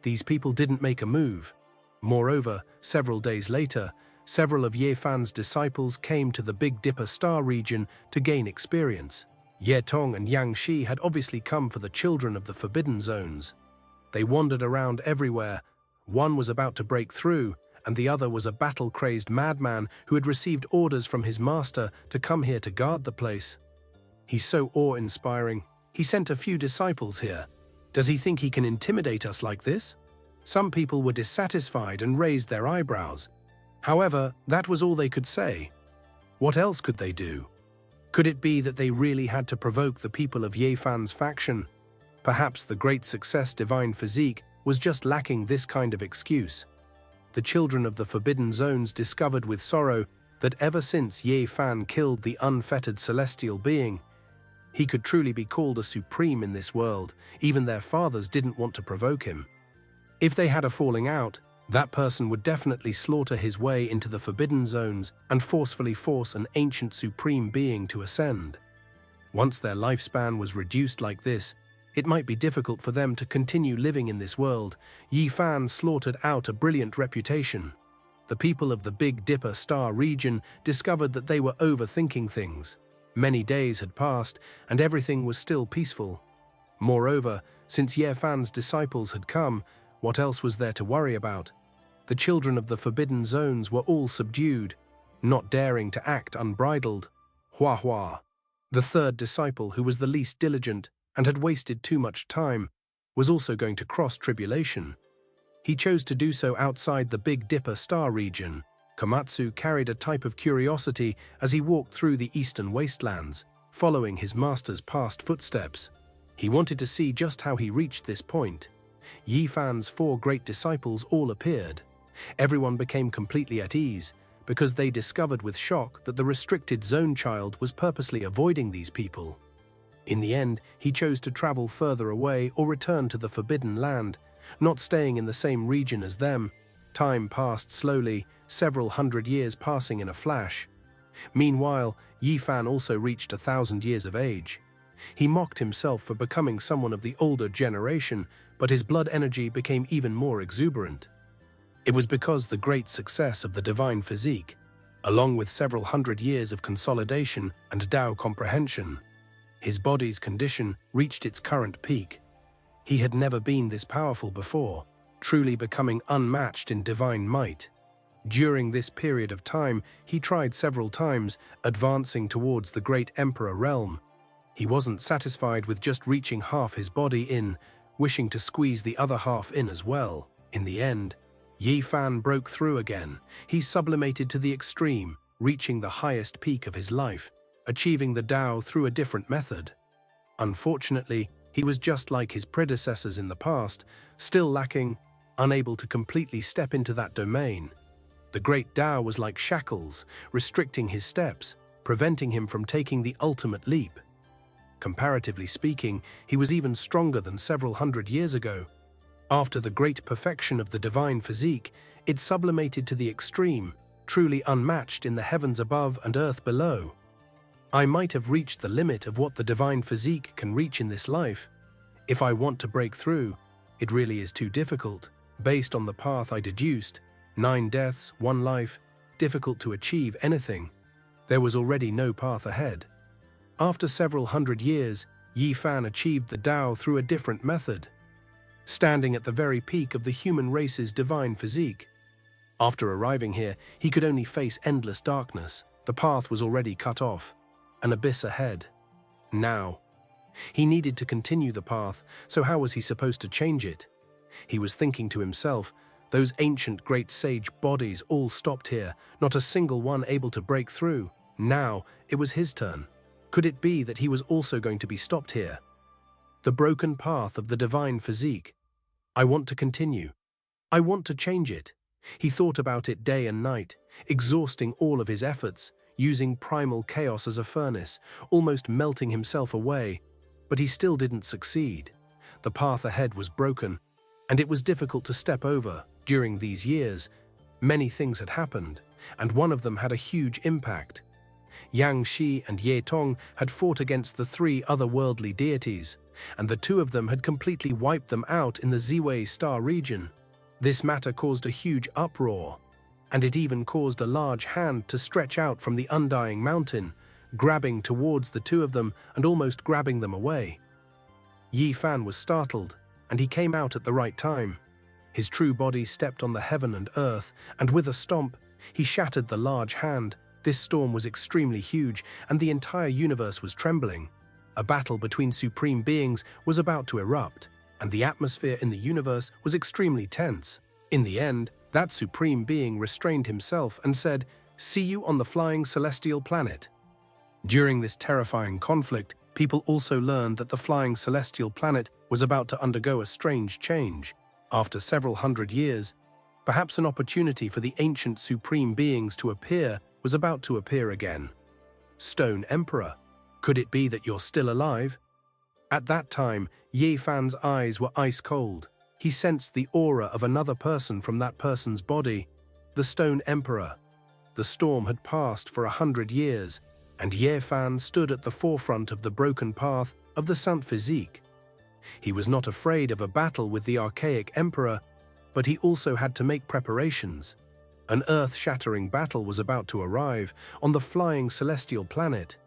These people didn't make a move. Moreover, several days later, several of Ye Fan's disciples came to the Big Dipper star region to gain experience. Ye Tong and Yang Shi had obviously come for the children of the Forbidden Zones. They wandered around everywhere. One was about to break through, and the other was a battle-crazed madman who had received orders from his master to come here to guard the place. "He's so awe-inspiring. He sent a few disciples here. Does he think he can intimidate us like this?" Some people were dissatisfied and raised their eyebrows. However, that was all they could say. What else could they do? Could it be that they really had to provoke the people of Ye Fan's faction? Perhaps the great success Divine Physique was just lacking this kind of excuse. The children of the Forbidden Zones discovered with sorrow that ever since Ye Fan killed the unfettered celestial being, he could truly be called a supreme in this world. Even their fathers didn't want to provoke him. If they had a falling out, that person would definitely slaughter his way into the Forbidden Zones and forcefully force an ancient supreme being to ascend. Once their lifespan was reduced like this, it might be difficult for them to continue living in this world. Ye Fan slaughtered out a brilliant reputation. The people of the Big Dipper star region discovered that they were overthinking things. Many days had passed, and everything was still peaceful. Moreover, since Ye Fan's disciples had come, what else was there to worry about? The children of the Forbidden Zones were all subdued, not daring to act unbridled. Hua Hua, the third disciple who was the least diligent and had wasted too much time, was also going to cross tribulation. He chose to do so outside the Big Dipper star region. Komatsu carried a type of curiosity as he walked through the eastern wastelands. following his master's past footsteps. He wanted to see just how he reached this point. Yi Fan's 4 great disciples all appeared. Everyone became completely at ease, because they discovered with shock that the restricted zone child was purposely avoiding these people. In the end, he chose to travel further away or return to the Forbidden Land, not staying in the same region as them. Time passed slowly, several hundred years passing in a flash. Meanwhile, Yi Fan also reached 1,000 years of age. He mocked himself for becoming someone of the older generation, but his blood energy became even more exuberant. It was because the great success of the divine physique, along with several hundred years of consolidation and Tao comprehension, his body's condition reached its current peak. He had never been this powerful before, truly becoming unmatched in divine might. During this period of time, he tried several times, advancing towards the great Emperor realm. He wasn't satisfied with just reaching half his body in, wishing to squeeze the other half in as well. In the end, Yi Fan broke through again. He sublimated to the extreme, reaching the highest peak of his life, achieving the Tao through a different method. Unfortunately, he was just like his predecessors in the past, still lacking, unable to completely step into that domain. The great Tao was like shackles, restricting his steps, preventing him from taking the ultimate leap. Comparatively speaking, he was even stronger than several hundred years ago. After the great perfection of the divine physique, it sublimated to the extreme, truly unmatched in the heavens above and earth below. I might have reached the limit of what the divine physique can reach in this life. If I want to break through, it really is too difficult. Based on the path I deduced, 9 deaths, 1 life, difficult to achieve anything. There was already no path ahead. After several hundred years, Yi Fan achieved the Tao through a different method, standing at the very peak of the human race's divine physique. After arriving here, he could only face endless darkness. The path was already cut off, an abyss ahead. Now, he needed to continue the path, so how was he supposed to change it? He was thinking to himself, those ancient great sage bodies all stopped here, not a single one able to break through. Now, it was his turn. Could it be that he was also going to be stopped here? The broken path of the divine physique. I want to continue. I want to change it. He thought about it day and night, exhausting all of his efforts, using primal chaos as a furnace, almost melting himself away, but he still didn't succeed. The path ahead was broken, and it was difficult to step over. During these years, many things had happened, and one of them had a huge impact. Yang Shi and Ye Tong had fought against the 3 otherworldly deities, and the 2 of them had completely wiped them out in the Ziwei star region. This matter caused a huge uproar, and it even caused a large hand to stretch out from the undying mountain, grabbing towards the 2 of them and almost grabbing them away. Yi Fan was startled, and he came out at the right time. His true body stepped on the heaven and earth, and with a stomp, he shattered the large hand. This storm was extremely huge, and the entire universe was trembling. A battle between supreme beings was about to erupt, and the atmosphere in the universe was extremely tense. In the end, that supreme being restrained himself and said, "See you on the flying celestial planet." During this terrifying conflict, people also learned that the flying celestial planet was about to undergo a strange change. After several hundred years, perhaps an opportunity for the ancient supreme beings to appear was about to appear again. Stone Emperor, could it be that you're still alive? At that time, Yi Fan's eyes were ice cold. He sensed the aura of another person from that person's body, the Stone Emperor. The storm had passed for 100 years, and Yi Fan stood at the forefront of the broken path of the Saint Physique. He was not afraid of a battle with the archaic emperor, but he also had to make preparations. An earth-shattering battle was about to arrive on the flying celestial planet.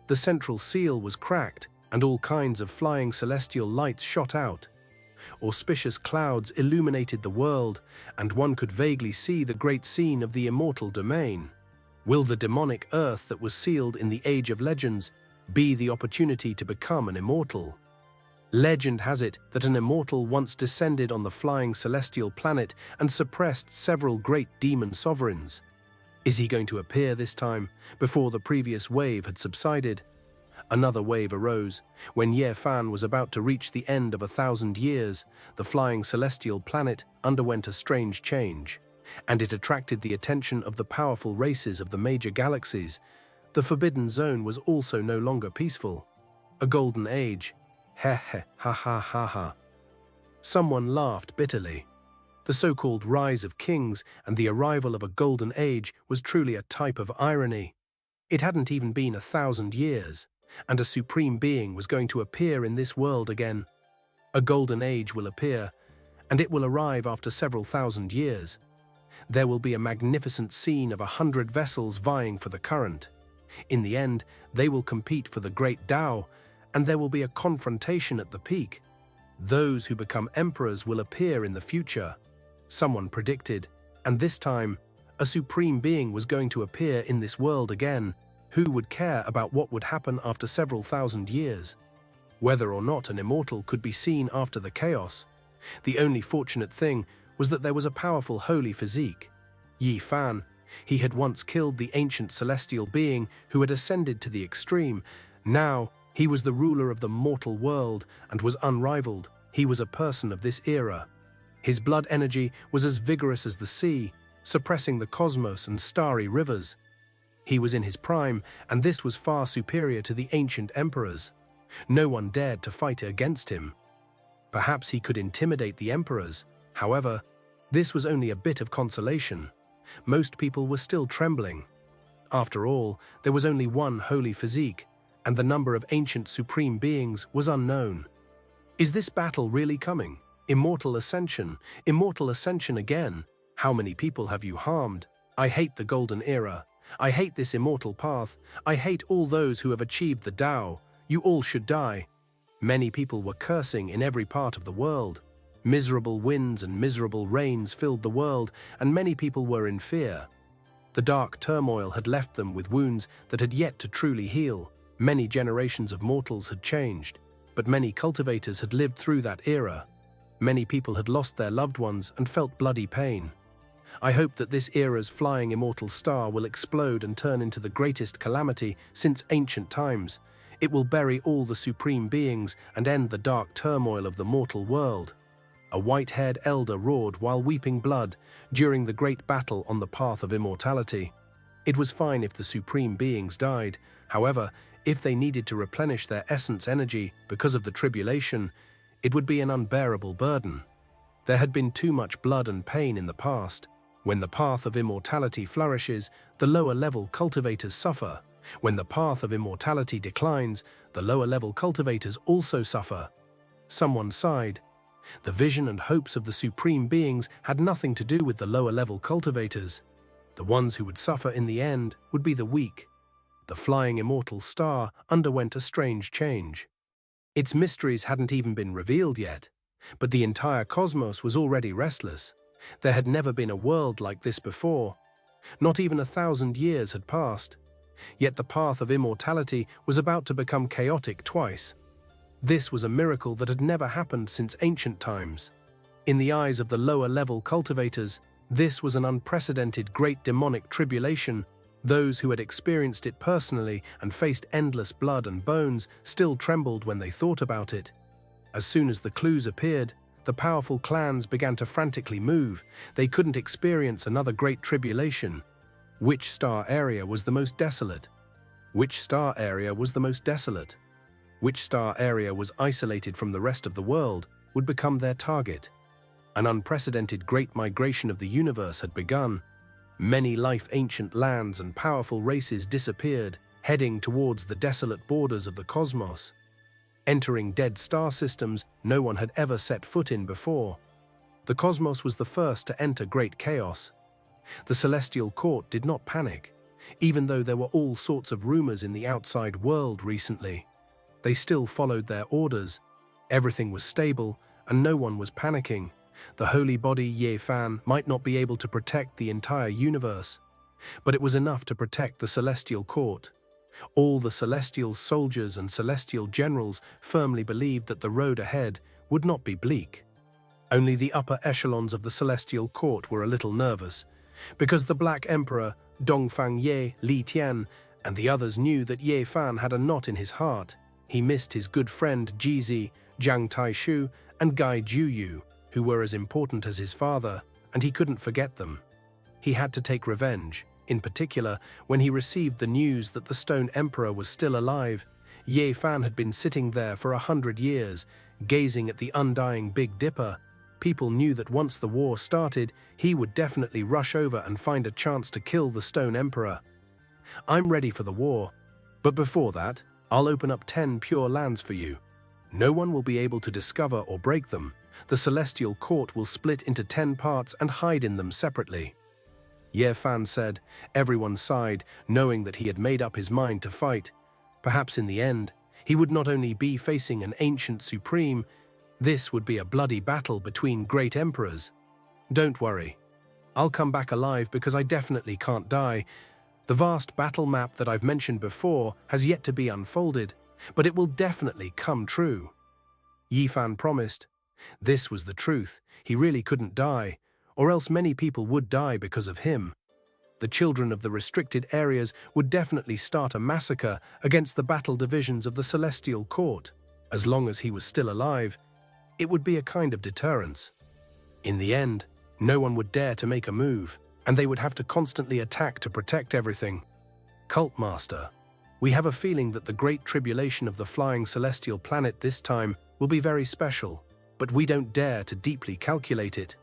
The central seal was cracked, and all kinds of flying celestial lights shot out. Auspicious clouds illuminated the world, and one could vaguely see the great scene of the immortal domain. Will the demonic earth that was sealed in the Age of Legends be the opportunity to become an immortal? Legend has it that an immortal once descended on the flying celestial planet and suppressed several great demon sovereigns. Is he going to appear this time, before the previous wave had subsided? Another wave arose. When Ye Fan was about to reach the end of 1,000 years, the flying celestial planet underwent a strange change, and it attracted the attention of the powerful races of the major galaxies. The Forbidden Zone was also no longer peaceful. A golden age. Heh heh, ha ha ha ha. Someone laughed bitterly. The so-called rise of kings and the arrival of a golden age was truly a type of irony. It hadn't even been 1,000 years, and a supreme being was going to appear in this world again. A golden age will appear, and it will arrive after several thousand years. There will be a magnificent scene of 100 vessels vying for the current. In the end, they will compete for the great Tao, and there will be a confrontation at the peak. Those who become emperors will appear in the future, someone predicted, and this time, a supreme being was going to appear in this world again. Who would care about what would happen after several thousand years? Whether or not an immortal could be seen after the chaos, the only fortunate thing was that there was a powerful holy physique. Ye Fan, he had once killed the ancient celestial being who had ascended to the extreme. Now, he was the ruler of the mortal world and was unrivaled. He was a person of this era. His blood energy was as vigorous as the sea, suppressing the cosmos and starry rivers. He was in his prime, and this was far superior to the ancient emperors. No one dared to fight against him. Perhaps he could intimidate the emperors. However, this was only a bit of consolation. Most people were still trembling. After all, there was only one holy physique, and the number of ancient supreme beings was unknown. Is this battle really coming? Immortal ascension again. How many people have you harmed? I hate the golden era. I hate this immortal path. I hate all those who have achieved the Tao. You all should die. Many people were cursing in every part of the world. Miserable winds and miserable rains filled the world, and many people were in fear. The dark turmoil had left them with wounds that had yet to truly heal. Many generations of mortals had changed, but many cultivators had lived through that era. Many people had lost their loved ones and felt bloody pain. I hope that this era's flying immortal star will explode and turn into the greatest calamity since ancient times. It will bury all the supreme beings and end the dark turmoil of the mortal world. A white-haired elder roared while weeping blood during the great battle on the path of immortality. It was fine if the supreme beings died. However, if they needed to replenish their essence energy because of the tribulation, it would be an unbearable burden. There had been too much blood and pain in the past. When the path of immortality flourishes, the lower-level cultivators suffer. When the path of immortality declines, the lower-level cultivators also suffer. Someone sighed. The vision and hopes of the supreme beings had nothing to do with the lower-level cultivators. The ones who would suffer in the end would be the weak. The flying immortal star underwent a strange change. Its mysteries hadn't even been revealed yet, but the entire cosmos was already restless. There had never been a world like this before. Not even 1,000 years had passed. Yet the path of immortality was about to become chaotic twice. This was a miracle that had never happened since ancient times. In the eyes of the lower-level cultivators, this was an unprecedented great demonic tribulation. Those who had experienced it personally and faced endless blood and bones still trembled when they thought about it. As soon as the clues appeared, the powerful clans began to frantically move. They couldn't experience another great tribulation. Which star area was the most desolate? Which star area was the most desolate? Which star area was isolated from the rest of the world would become their target. An unprecedented great migration of the universe had begun. Many life-ancient lands and powerful races disappeared, heading towards the desolate borders of the cosmos. Entering dead star systems no one had ever set foot in before. The cosmos was the first to enter great chaos. The celestial court did not panic, even though there were all sorts of rumors in the outside world recently. They still followed their orders. Everything was stable, and no one was panicking. The holy body Ye Fan might not be able to protect the entire universe, but it was enough to protect the celestial court. All the celestial soldiers and celestial generals firmly believed that the road ahead would not be bleak. Only the upper echelons of the celestial court were a little nervous, because the Black Emperor, Dongfang Ye Li Tian, and the others knew that Ye Fan had a knot in his heart. He missed his good friend Jizi, Jiang Taishu, and Gai Juyu, who were as important as his father, and he couldn't forget them. He had to take revenge, in particular when he received the news that the Stone Emperor was still alive. Ye Fan had been sitting there for 100 years, gazing at the undying Big Dipper. People knew that once the war started, he would definitely rush over and find a chance to kill the Stone Emperor. I'm ready for the war, but before that, I'll open up 10 pure lands for you. No one will be able to discover or break them. The Celestial Court will split into 10 parts and hide in them separately. Ye Fan said. Everyone sighed, knowing that he had made up his mind to fight. Perhaps in the end, he would not only be facing an ancient supreme, this would be a bloody battle between great emperors. Don't worry. I'll come back alive because I definitely can't die. The vast battle map that I've mentioned before has yet to be unfolded, but it will definitely come true. Ye Fan promised. This was the truth. He really couldn't die, or else many people would die because of him. The children of the restricted areas would definitely start a massacre against the battle divisions of the Celestial Court. As long as he was still alive, it would be a kind of deterrence. In the end, no one would dare to make a move, and they would have to constantly attack to protect everything. Cult Master, we have a feeling that the great tribulation of the flying celestial planet this time will be very special, but we don't dare to deeply calculate it.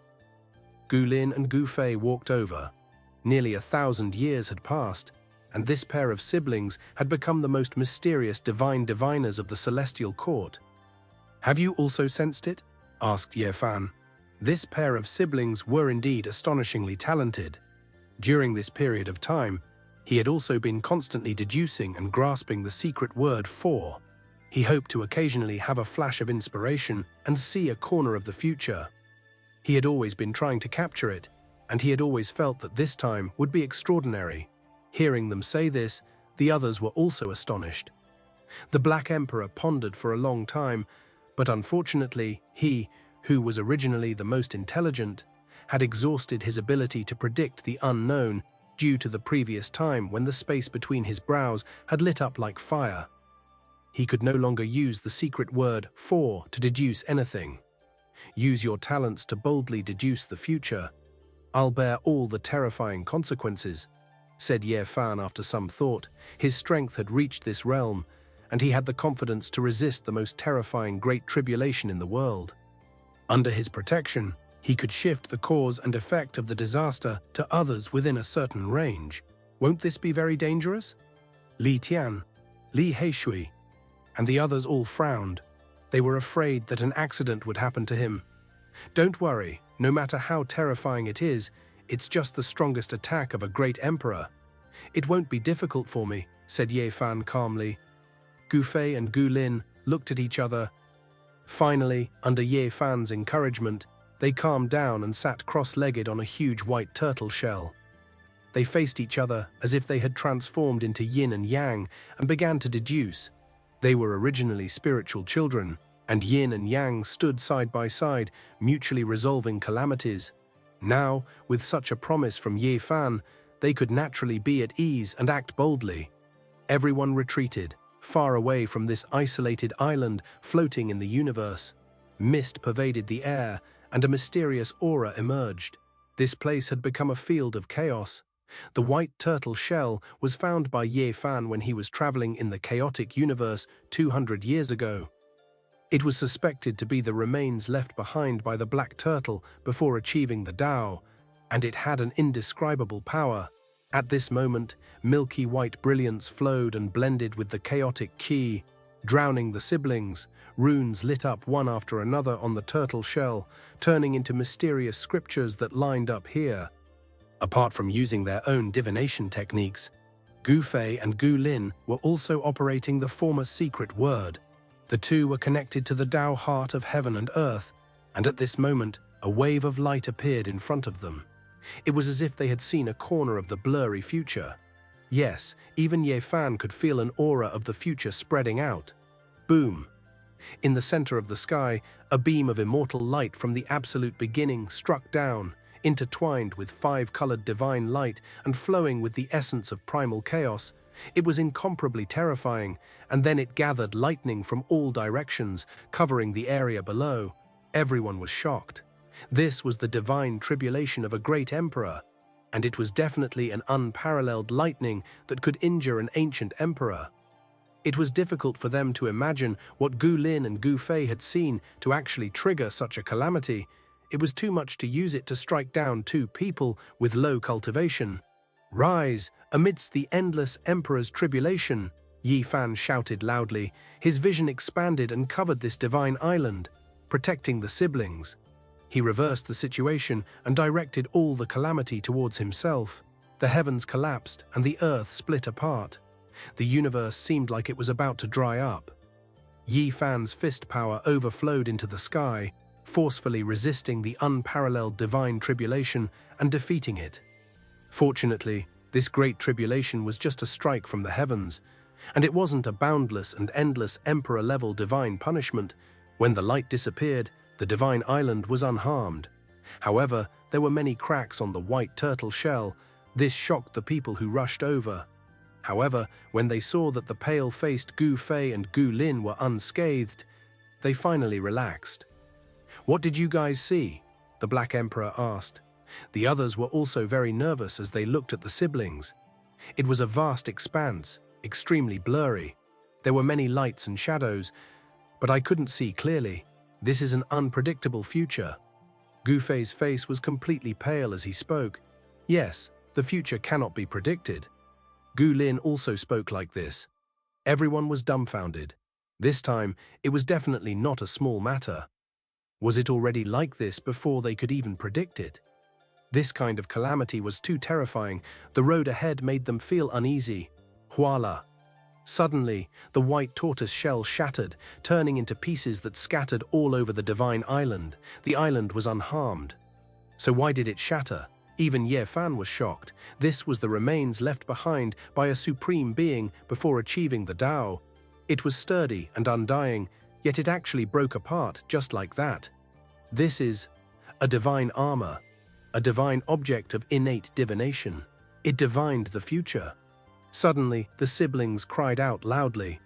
Gu Lin and Gu Fei walked over. Nearly 1,000 years had passed, and this pair of siblings had become the most mysterious divine diviners of the Celestial Court. Have you also sensed it? Asked Ye Fan. This pair of siblings were indeed astonishingly talented. During this period of time, he had also been constantly deducing and grasping the secret word "for." He hoped to occasionally have a flash of inspiration and see a corner of the future. He had always been trying to capture it, and he had always felt that this time would be extraordinary. Hearing them say this, the others were also astonished. The Black Emperor pondered for a long time, but unfortunately, he, who was originally the most intelligent, had exhausted his ability to predict the unknown due to the previous time when the space between his brows had lit up like fire. He could no longer use the secret word "for" to deduce anything. Use your talents to boldly deduce the future. I'll bear all the terrifying consequences, said Ye Fan after some thought. His strength had reached this realm, and he had the confidence to resist the most terrifying great tribulation in the world. Under his protection, he could shift the cause and effect of the disaster to others within a certain range. Won't this be very dangerous? Li Tian, Li Heishui, and the others all frowned. They were afraid that an accident would happen to him. Don't worry, no matter how terrifying it is, it's just the strongest attack of a great emperor. It won't be difficult for me, said Ye Fan calmly. Gu Fei and Gu Lin looked at each other. Finally, under Ye Fan's encouragement, they calmed down and sat cross-legged on a huge white turtle shell. They faced each other as if they had transformed into yin and yang and began to deduce. They were originally spiritual children, and yin and yang stood side by side, mutually resolving calamities. Now, with such a promise from Ye Fan, they could naturally be at ease and act boldly. Everyone retreated, far away from this isolated island floating in the universe. Mist pervaded the air, and a mysterious aura emerged. This place had become a field of chaos. The white turtle shell was found by Ye Fan when he was traveling in the chaotic universe 200 years ago. It was suspected to be the remains left behind by the black turtle before achieving the Tao, and it had an indescribable power. At this moment, milky white brilliance flowed and blended with the chaotic qi, drowning the siblings. Runes lit up one after another on the turtle shell, turning into mysterious scriptures that lined up here. Apart from using their own divination techniques, Gu Fei and Gu Lin were also operating the former secret word. The two were connected to the Tao heart of heaven and earth, and at this moment, a wave of light appeared in front of them. It was as if they had seen a corner of the blurry future. Yes, even Ye Fan could feel an aura of the future spreading out. Boom! In the center of the sky, a beam of immortal light from the absolute beginning struck down, intertwined with 5-colored divine light and flowing with the essence of primal chaos. It was incomparably terrifying, and then it gathered lightning from all directions, covering the area below. Everyone was shocked. This was the divine tribulation of a great emperor, and it was definitely an unparalleled lightning that could injure an ancient emperor. It was difficult for them to imagine what Gu Lin and Gu Fei had seen to actually trigger such a calamity. It was too much to use it to strike down two people with low cultivation. "Rise, amidst the endless emperor's tribulation," Yi Fan shouted loudly. His vision expanded and covered this divine island, protecting the siblings. He reversed the situation and directed all the calamity towards himself. The heavens collapsed and the earth split apart. The universe seemed like it was about to dry up. Yi Fan's fist power overflowed into the sky, forcefully resisting the unparalleled divine tribulation and defeating it. Fortunately, this great tribulation was just a strike from the heavens, and it wasn't a boundless and endless emperor-level divine punishment. When the light disappeared, the divine island was unharmed. However, there were many cracks on the white turtle shell. This shocked the people who rushed over. However, when they saw that the pale-faced Gu Fei and Gu Lin were unscathed, they finally relaxed. "What did you guys see?" the Black Emperor asked. The others were also very nervous as they looked at the siblings. It was a vast expanse, extremely blurry. There were many lights and shadows, but I couldn't see clearly. This is an unpredictable future. Gu Fei's face was completely pale as he spoke. Yes, the future cannot be predicted. Gu Lin also spoke like this. Everyone was dumbfounded. This time, it was definitely not a small matter. Was it already like this before they could even predict it? This kind of calamity was too terrifying. The road ahead made them feel uneasy. Voila! Suddenly, the white tortoise shell shattered, turning into pieces that scattered all over the divine island. The island was unharmed. So why did it shatter? Even Ye Fan was shocked. This was the remains left behind by a supreme being before achieving the Tao. It was sturdy and undying, yet it actually broke apart just like that. This is a divine armor, a divine object of innate divination. It divined the future. Suddenly, the siblings cried out loudly.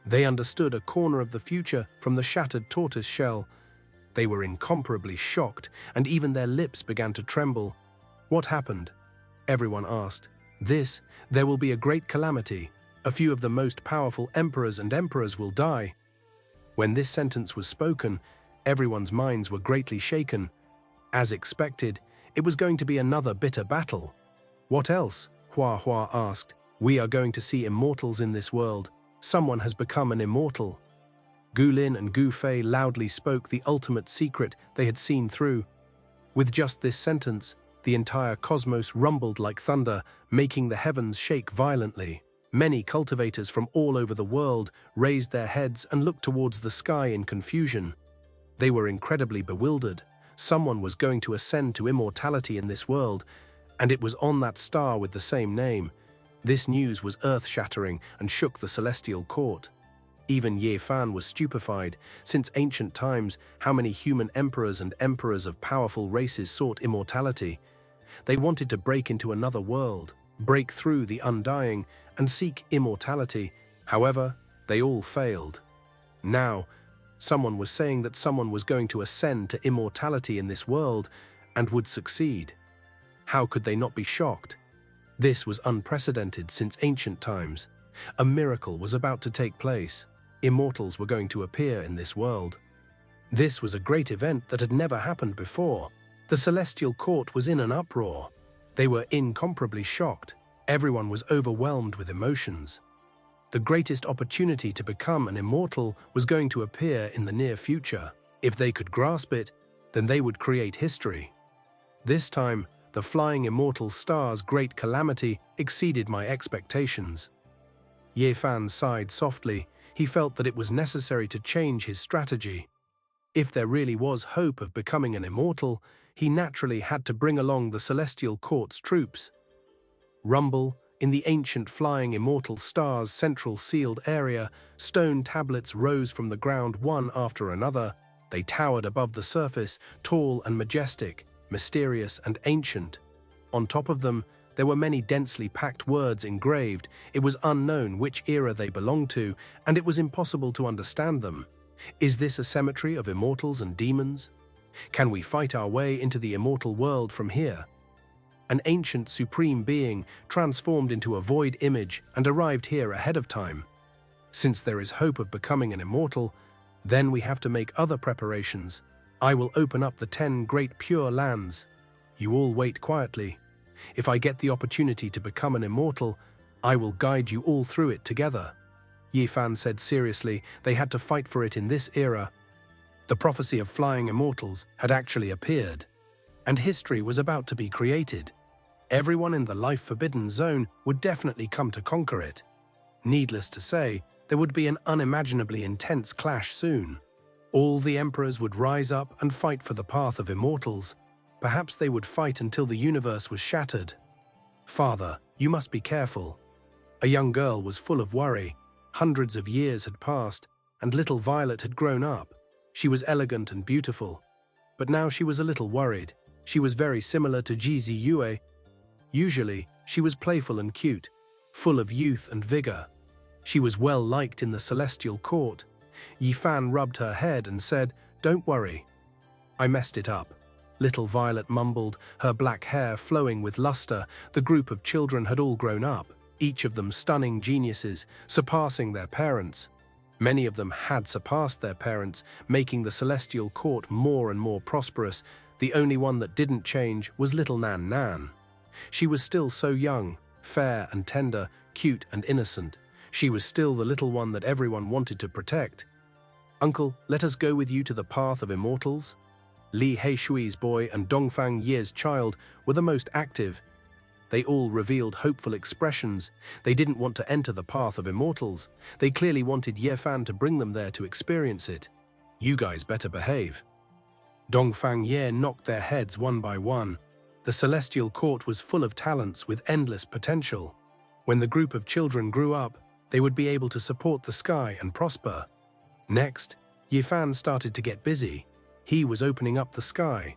They understood a corner of the future from the shattered tortoise shell. They were incomparably shocked, and even their lips began to tremble. "What happened?" everyone asked. There will be a great calamity. A few of the most powerful emperors and emperors will die." When this sentence was spoken, everyone's minds were greatly shaken. As expected, it was going to be another bitter battle. "What else?" Hua Hua asked. "We are going to see immortals in this world. Someone has become an immortal." Gu Lin and Gu Fei loudly spoke the ultimate secret they had seen through. With just this sentence, the entire cosmos rumbled like thunder, making the heavens shake violently. Many cultivators from all over the world raised their heads and looked towards the sky in confusion. They were incredibly bewildered. Someone was going to ascend to immortality in this world, and it was on that star with the same name. This news was earth-shattering and shook the celestial court. Even Ye Fan was stupefied. Since ancient times, how many human emperors and emperors of powerful races sought immortality? They wanted to break into another world, break through the undying, and seek immortality. However, they all failed. Now, someone was saying that someone was going to ascend to immortality in this world and would succeed. How could they not be shocked? This was unprecedented since ancient times. A miracle was about to take place. Immortals were going to appear in this world. This was a great event that had never happened before. The celestial court was in an uproar. They were incomparably shocked. Everyone was overwhelmed with emotions. The greatest opportunity to become an immortal was going to appear in the near future. If they could grasp it, then they would create history. This time, the flying immortal star's great calamity exceeded my expectations. Ye Fan sighed softly. He felt that it was necessary to change his strategy. If there really was hope of becoming an immortal, he naturally had to bring along the celestial court's troops. Rumble, in the ancient flying immortal star's central sealed area, stone tablets rose from the ground one after another. They towered above the surface, tall and majestic, mysterious and ancient. On top of them, There were many densely packed words engraved. It was unknown which era they belonged to, and it was impossible to understand them. Is this a cemetery of immortals and demons? Can we fight our way into the immortal world from here? An ancient supreme being transformed into a void image and arrived here ahead of time. Since there is hope of becoming an immortal, then we have to make other preparations. I will open up the 10 great pure lands. You all wait quietly. If I get the opportunity to become an immortal, I will guide you all through it together. Yi Fan said seriously. They had to fight for it in this era. The prophecy of flying immortals had actually appeared, and history was about to be created. Everyone in the Life Forbidden Zone would definitely come to conquer it. Needless to say, there would be an unimaginably intense clash soon. All the emperors would rise up and fight for the path of immortals. Perhaps they would fight until the universe was shattered. Father, you must be careful. A young girl was full of worry. Hundreds of years had passed, and little Violet had grown up. She was elegant and beautiful, but now she was a little worried. She was very similar to Jizi Yue. Usually, she was playful and cute, full of youth and vigor. She was well liked in the celestial court. Yi Fan rubbed her head and said, "Don't worry. I messed it up." Little Violet mumbled, her black hair flowing with luster. The group of children had all grown up, each of them stunning geniuses, surpassing their parents. Many of them had surpassed their parents, making the celestial court more and more prosperous. The only one that didn't change was little Nan Nan. She was still so young, fair and tender, cute and innocent. She was still the little one that everyone wanted to protect. "Uncle, let us go with you to the path of immortals." Li Heishui's boy and Dongfang Ye's child were the most active. They all revealed hopeful expressions. They didn't want to enter the path of immortals. They clearly wanted Ye Fan to bring them there to experience it. "You guys better behave." Dongfang Ye knocked their heads one by one. The celestial court was full of talents with endless potential. When the group of children grew up, they would be able to support the sky and prosper. Next, Ye Fan started to get busy. He was opening up the sky.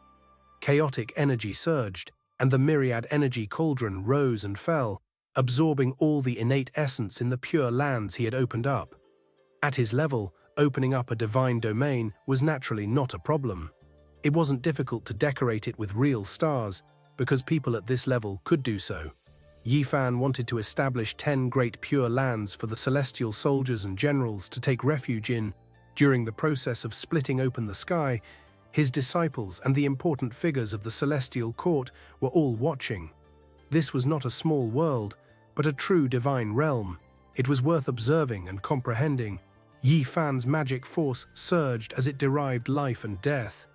Chaotic energy surged, and the myriad energy cauldron rose and fell, absorbing all the innate essence in the pure lands he had opened up. At his level, opening up a divine domain was naturally not a problem. It wasn't difficult to decorate it with real stars, because people at this level could do so. Yi Fan wanted to establish 10 great pure lands for the celestial soldiers and generals to take refuge in. During the process of splitting open the sky, his disciples and the important figures of the celestial court were all watching. This was not a small world, but a true divine realm. It was worth observing and comprehending. Yi Fan's magic force surged as it derived life and death,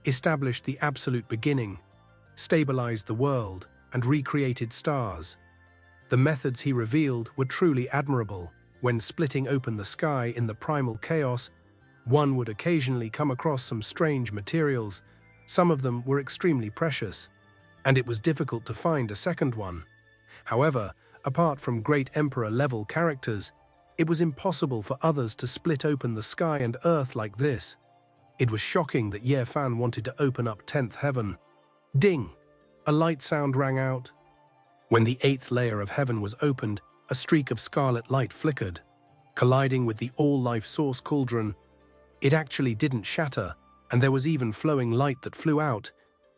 established the absolute beginning, stabilized the world, and recreated stars. The methods he revealed were truly admirable. When splitting open the sky in the primal chaos, one would occasionally come across some strange materials. Some of them were extremely precious, and it was difficult to find a second one. However, apart from great emperor-level characters, it was impossible for others to split open the sky and earth like this. It was shocking that Ye Fan wanted to open up 10th heaven. Ding! A light sound rang out. When the 8th layer of heaven was opened, a streak of scarlet light flickered, colliding with the all-life source cauldron. It actually didn't shatter, and there was even flowing light that flew out.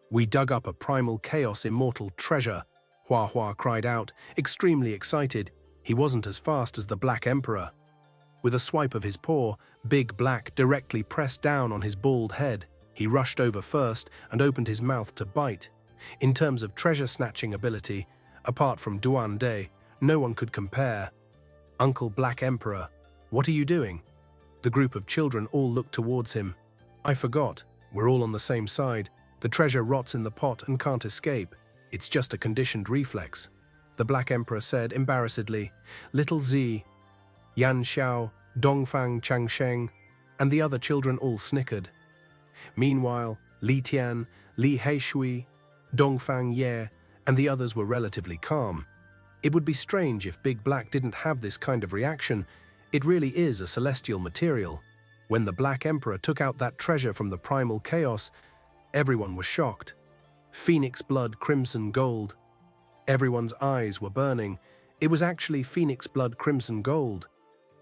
"We dug up a primal chaos immortal treasure," Hua Hua cried out, extremely excited. He wasn't as fast as the Black Emperor. With a swipe of his paw, Big Black directly pressed down on his bald head. He rushed over first and opened his mouth to bite. In terms of treasure-snatching ability, apart from Duan De, no one could compare. "Uncle Black Emperor, what are you doing?" The group of children all looked towards him. "I forgot. We're all on the same side. The treasure rots in the pot and can't escape. It's just a conditioned reflex," the Black Emperor said embarrassedly. Little Zi, Yan Xiao, Dongfang Changsheng, and the other children all snickered. Meanwhile, Li Tian, Li Heishui, Dongfang Ye, and the others were relatively calm. It would be strange if Big Black didn't have this kind of reaction. It really is a celestial material. When the Black Emperor took out that treasure from the primal chaos, everyone was shocked. Phoenix blood, crimson gold. Everyone's eyes were burning. It was actually phoenix blood crimson gold.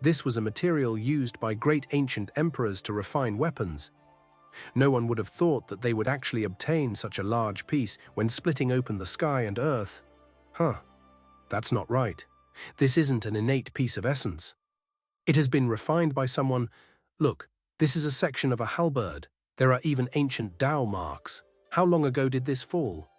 This was a material used by great ancient emperors to refine weapons. No one would have thought that they would actually obtain such a large piece when splitting open the sky and earth. That's not right. This isn't an innate piece of essence. It has been refined by someone. Look, this is a section of a halberd. There are even ancient Dao marks. How long ago did this fall?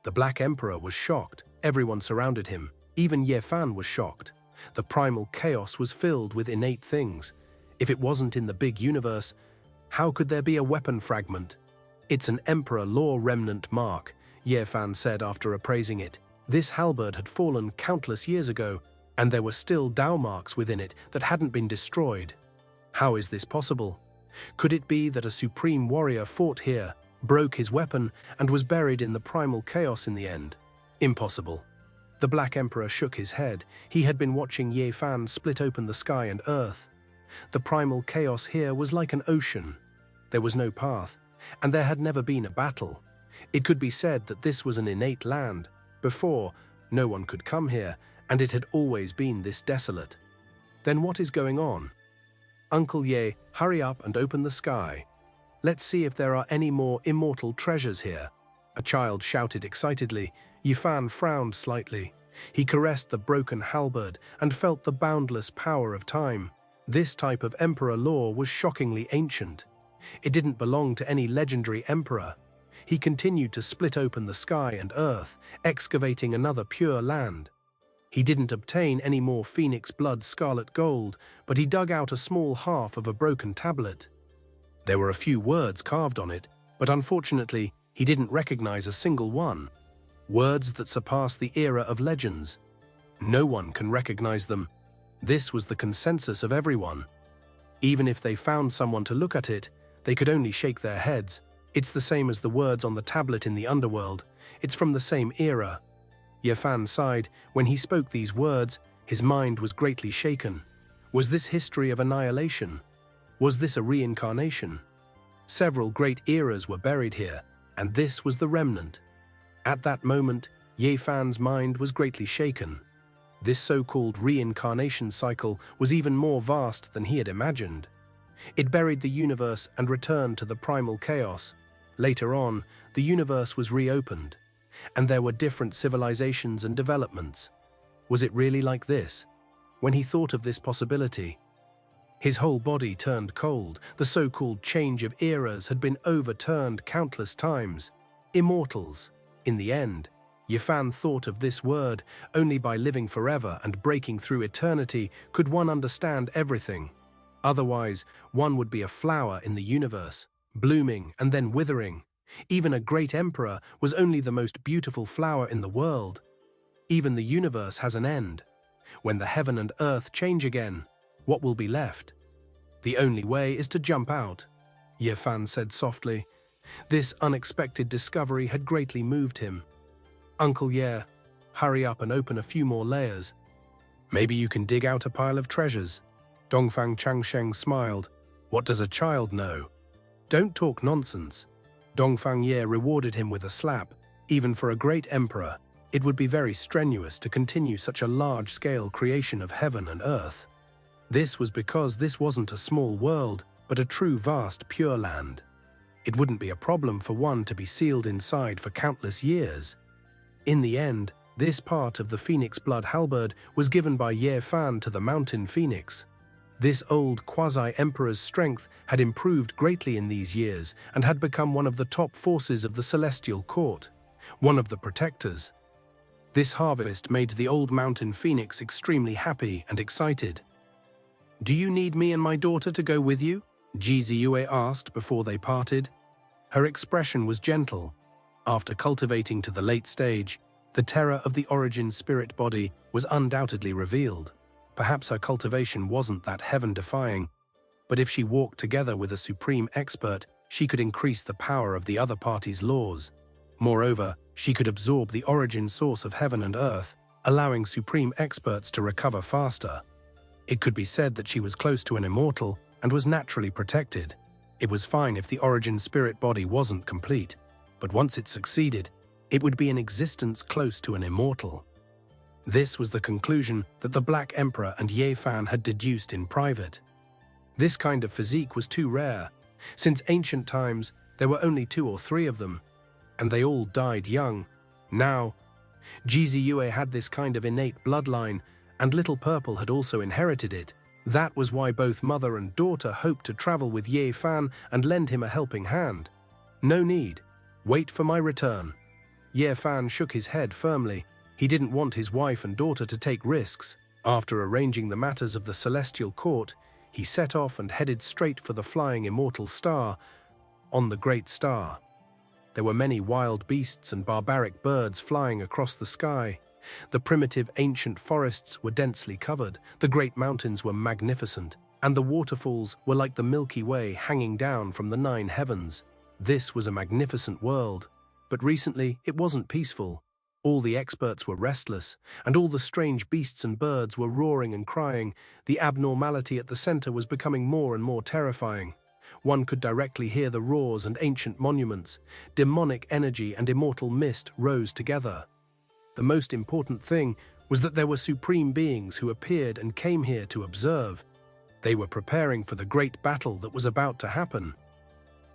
The Black Emperor was shocked. Everyone surrounded him. Even Ye Fan was shocked. The primal chaos was filled with innate things. If it wasn't in the big universe, how could there be a weapon fragment? It's an Emperor Law remnant mark, Ye Fan said after appraising it. This halberd had fallen countless years ago, and there were still Dao marks within it that hadn't been destroyed. How is this possible? Could it be that a supreme warrior fought here, broke his weapon, and was buried in the primal chaos in the end? Impossible. The Black Emperor shook his head. He had been watching Ye Fan split open the sky and earth. The primal chaos here was like an ocean. There was no path, and there had never been a battle. It could be said that this was an innate land. Before, no one could come here, and it had always been this desolate. Then what is going on? Uncle Ye, hurry up and open the sky. Let's see if there are any more immortal treasures here. A child shouted excitedly. Ye Fan frowned slightly. He caressed the broken halberd and felt the boundless power of time. This type of emperor lore was shockingly ancient. It didn't belong to any legendary emperor. He continued to split open the sky and earth, excavating another pure land. He didn't obtain any more phoenix blood scarlet gold, but he dug out a small half of a broken tablet. There were a few words carved on it, but unfortunately, he didn't recognize a single one. Words that surpass the era of legends. No one can recognize them. This was the consensus of everyone. Even if they found someone to look at it, they could only shake their heads. It's the same as the words on the tablet in the underworld. It's from the same era. Ye Fan sighed. When he spoke these words, his mind was greatly shaken. Was this history of annihilation? Was this a reincarnation? Several great eras were buried here, and this was the remnant. At that moment, Ye Fan's mind was greatly shaken. This so-called reincarnation cycle was even more vast than he had imagined. It buried the universe and returned to the primal chaos. Later on, the universe was reopened, and there were different civilizations and developments. Was it really like this? When he thought of this possibility, his whole body turned cold. The so-called change of eras had been overturned countless times. Immortals. In the end, Ye Fan thought of this word. Only by living forever and breaking through eternity could one understand everything. Otherwise, one would be a flower in the universe, blooming and then withering. Even a great emperor was only the most beautiful flower in the world. Even the universe has an end. When the heaven and earth change again, what will be left? The only way is to jump out, Ye Fan said softly. This unexpected discovery had greatly moved him. Uncle Ye, hurry up and open a few more layers. Maybe you can dig out a pile of treasures. Dongfang Changsheng smiled. What does a child know? Don't talk nonsense. Dongfang Ye rewarded him with a slap. Even for a great emperor, it would be very strenuous to continue such a large-scale creation of heaven and earth. This was because this wasn't a small world, but a true vast pure land. It wouldn't be a problem for one to be sealed inside for countless years. In the end, this part of the phoenix blood halberd was given by Ye Fan to the mountain phoenix. This old quasi-emperor's strength had improved greatly in these years and had become one of the top forces of the celestial court, one of the protectors. This harvest made the old mountain phoenix extremely happy and excited. Do you need me and my daughter to go with you? Ji Ziyue asked before they parted. Her expression was gentle. After cultivating to the late stage, the terror of the origin spirit body was undoubtedly revealed. Perhaps her cultivation wasn't that heaven-defying, but if she walked together with a supreme expert, she could increase the power of the other party's laws. Moreover, she could absorb the origin source of heaven and earth, allowing supreme experts to recover faster. It could be said that she was close to an immortal and was naturally protected. It was fine if the origin spirit body wasn't complete, but once it succeeded, it would be an existence close to an immortal. This was the conclusion that the Black Emperor and Ye Fan had deduced in private. This kind of physique was too rare. Since ancient times, there were only 2 or 3 of them, and they all died young. Now, Jiziyue had this kind of innate bloodline, and Little Purple had also inherited it. That was why both mother and daughter hoped to travel with Ye Fan and lend him a helping hand. No need. Wait for my return. Ye Fan shook his head firmly. He didn't want his wife and daughter to take risks. After arranging the matters of the celestial court, he set off and headed straight for the flying immortal star. On the great star, there were many wild beasts and barbaric birds flying across the sky. The primitive ancient forests were densely covered, the great mountains were magnificent, and the waterfalls were like the Milky Way hanging down from the 9 heavens. This was a magnificent world, but recently it wasn't peaceful. All the experts were restless, and all the strange beasts and birds were roaring and crying. The abnormality at the center was becoming more and more terrifying. One could directly hear the roars and ancient monuments. Demonic energy and immortal mist rose together. The most important thing was that there were supreme beings who appeared and came here to observe. They were preparing for the great battle that was about to happen.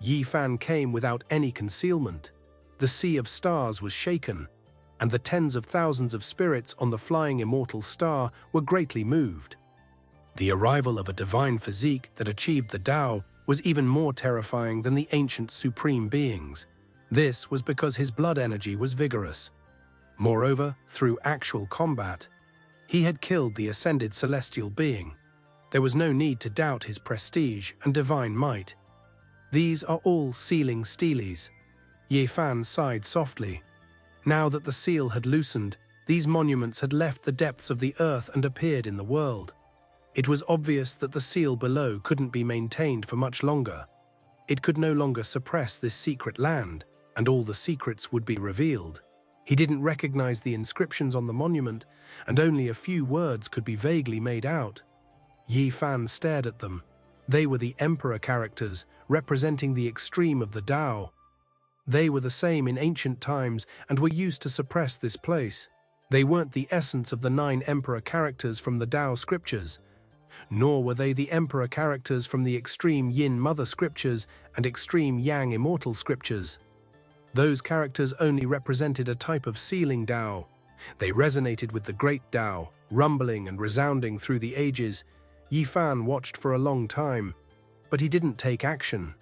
Ye Fan came without any concealment. The sea of stars was shaken, and the tens of thousands of spirits on the flying immortal star were greatly moved. The arrival of a divine physique that achieved the Tao was even more terrifying than the ancient supreme beings. This was because his blood energy was vigorous. Moreover, through actual combat, he had killed the ascended celestial being. There was no need to doubt his prestige and divine might. These are all sealing steles. Ye Fan sighed softly. Now that the seal had loosened, these monuments had left the depths of the earth and appeared in the world. It was obvious that the seal below couldn't be maintained for much longer. It could no longer suppress this secret land, and all the secrets would be revealed. He didn't recognize the inscriptions on the monument, and only a few words could be vaguely made out. Ye Fan stared at them. They were the emperor characters, representing the extreme of the Tao. They were the same in ancient times and were used to suppress this place. They weren't the essence of the 9 emperor characters from the Tao scriptures, nor were they the emperor characters from the extreme Yin mother scriptures and extreme Yang immortal scriptures. Those characters only represented a type of sealing Tao. They resonated with the great Tao, rumbling and resounding through the ages. Ye Fan watched for a long time, but he didn't take action.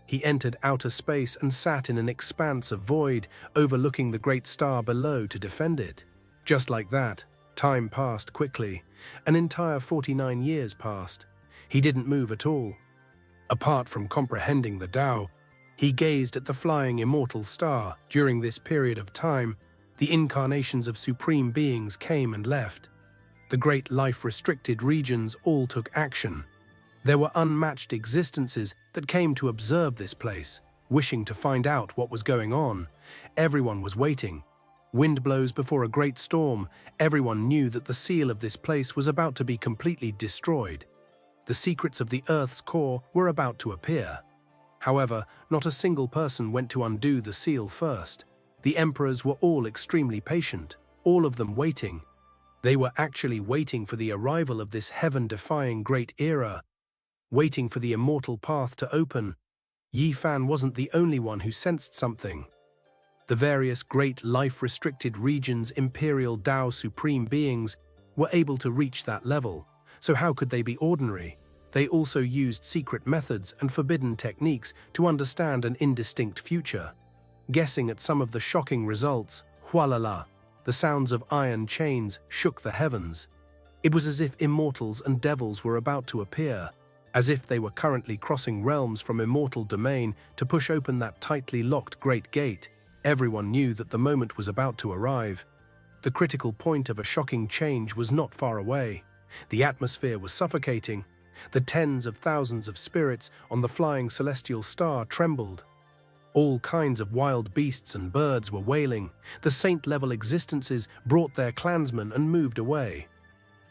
He entered outer space and sat in an expanse of void, overlooking the great star below to defend it. Just like that, time passed quickly. An entire 49 years passed. He didn't move at all. Apart from comprehending the Tao, he gazed at the flying immortal star. During this period of time, the incarnations of supreme beings came and left. The great life-restricted regions all took action. There were unmatched existences that came to observe this place, wishing to find out what was going on. Everyone was waiting. Wind blows before a great storm. Everyone knew that the seal of this place was about to be completely destroyed. The secrets of the Earth's core were about to appear. However, not a single person went to undo the seal first. The emperors were all extremely patient, all of them waiting. They were actually waiting for the arrival of this heaven-defying great era, waiting for the immortal path to open. Ye Fan wasn't the only one who sensed something. The various great life-restricted regions' imperial Tao supreme beings were able to reach that level, so how could they be ordinary? They also used secret methods and forbidden techniques to understand an indistinct future. Guessing at some of the shocking results, hualala, the sounds of iron chains shook the heavens. It was as if immortals and devils were about to appear, as if they were currently crossing realms from immortal domain to push open that tightly locked great gate. Everyone knew that the moment was about to arrive. The critical point of a shocking change was not far away. The atmosphere was suffocating. The tens of thousands of spirits on the flying celestial star trembled. All kinds of wild beasts and birds were wailing. The saint-level existences brought their clansmen and moved away.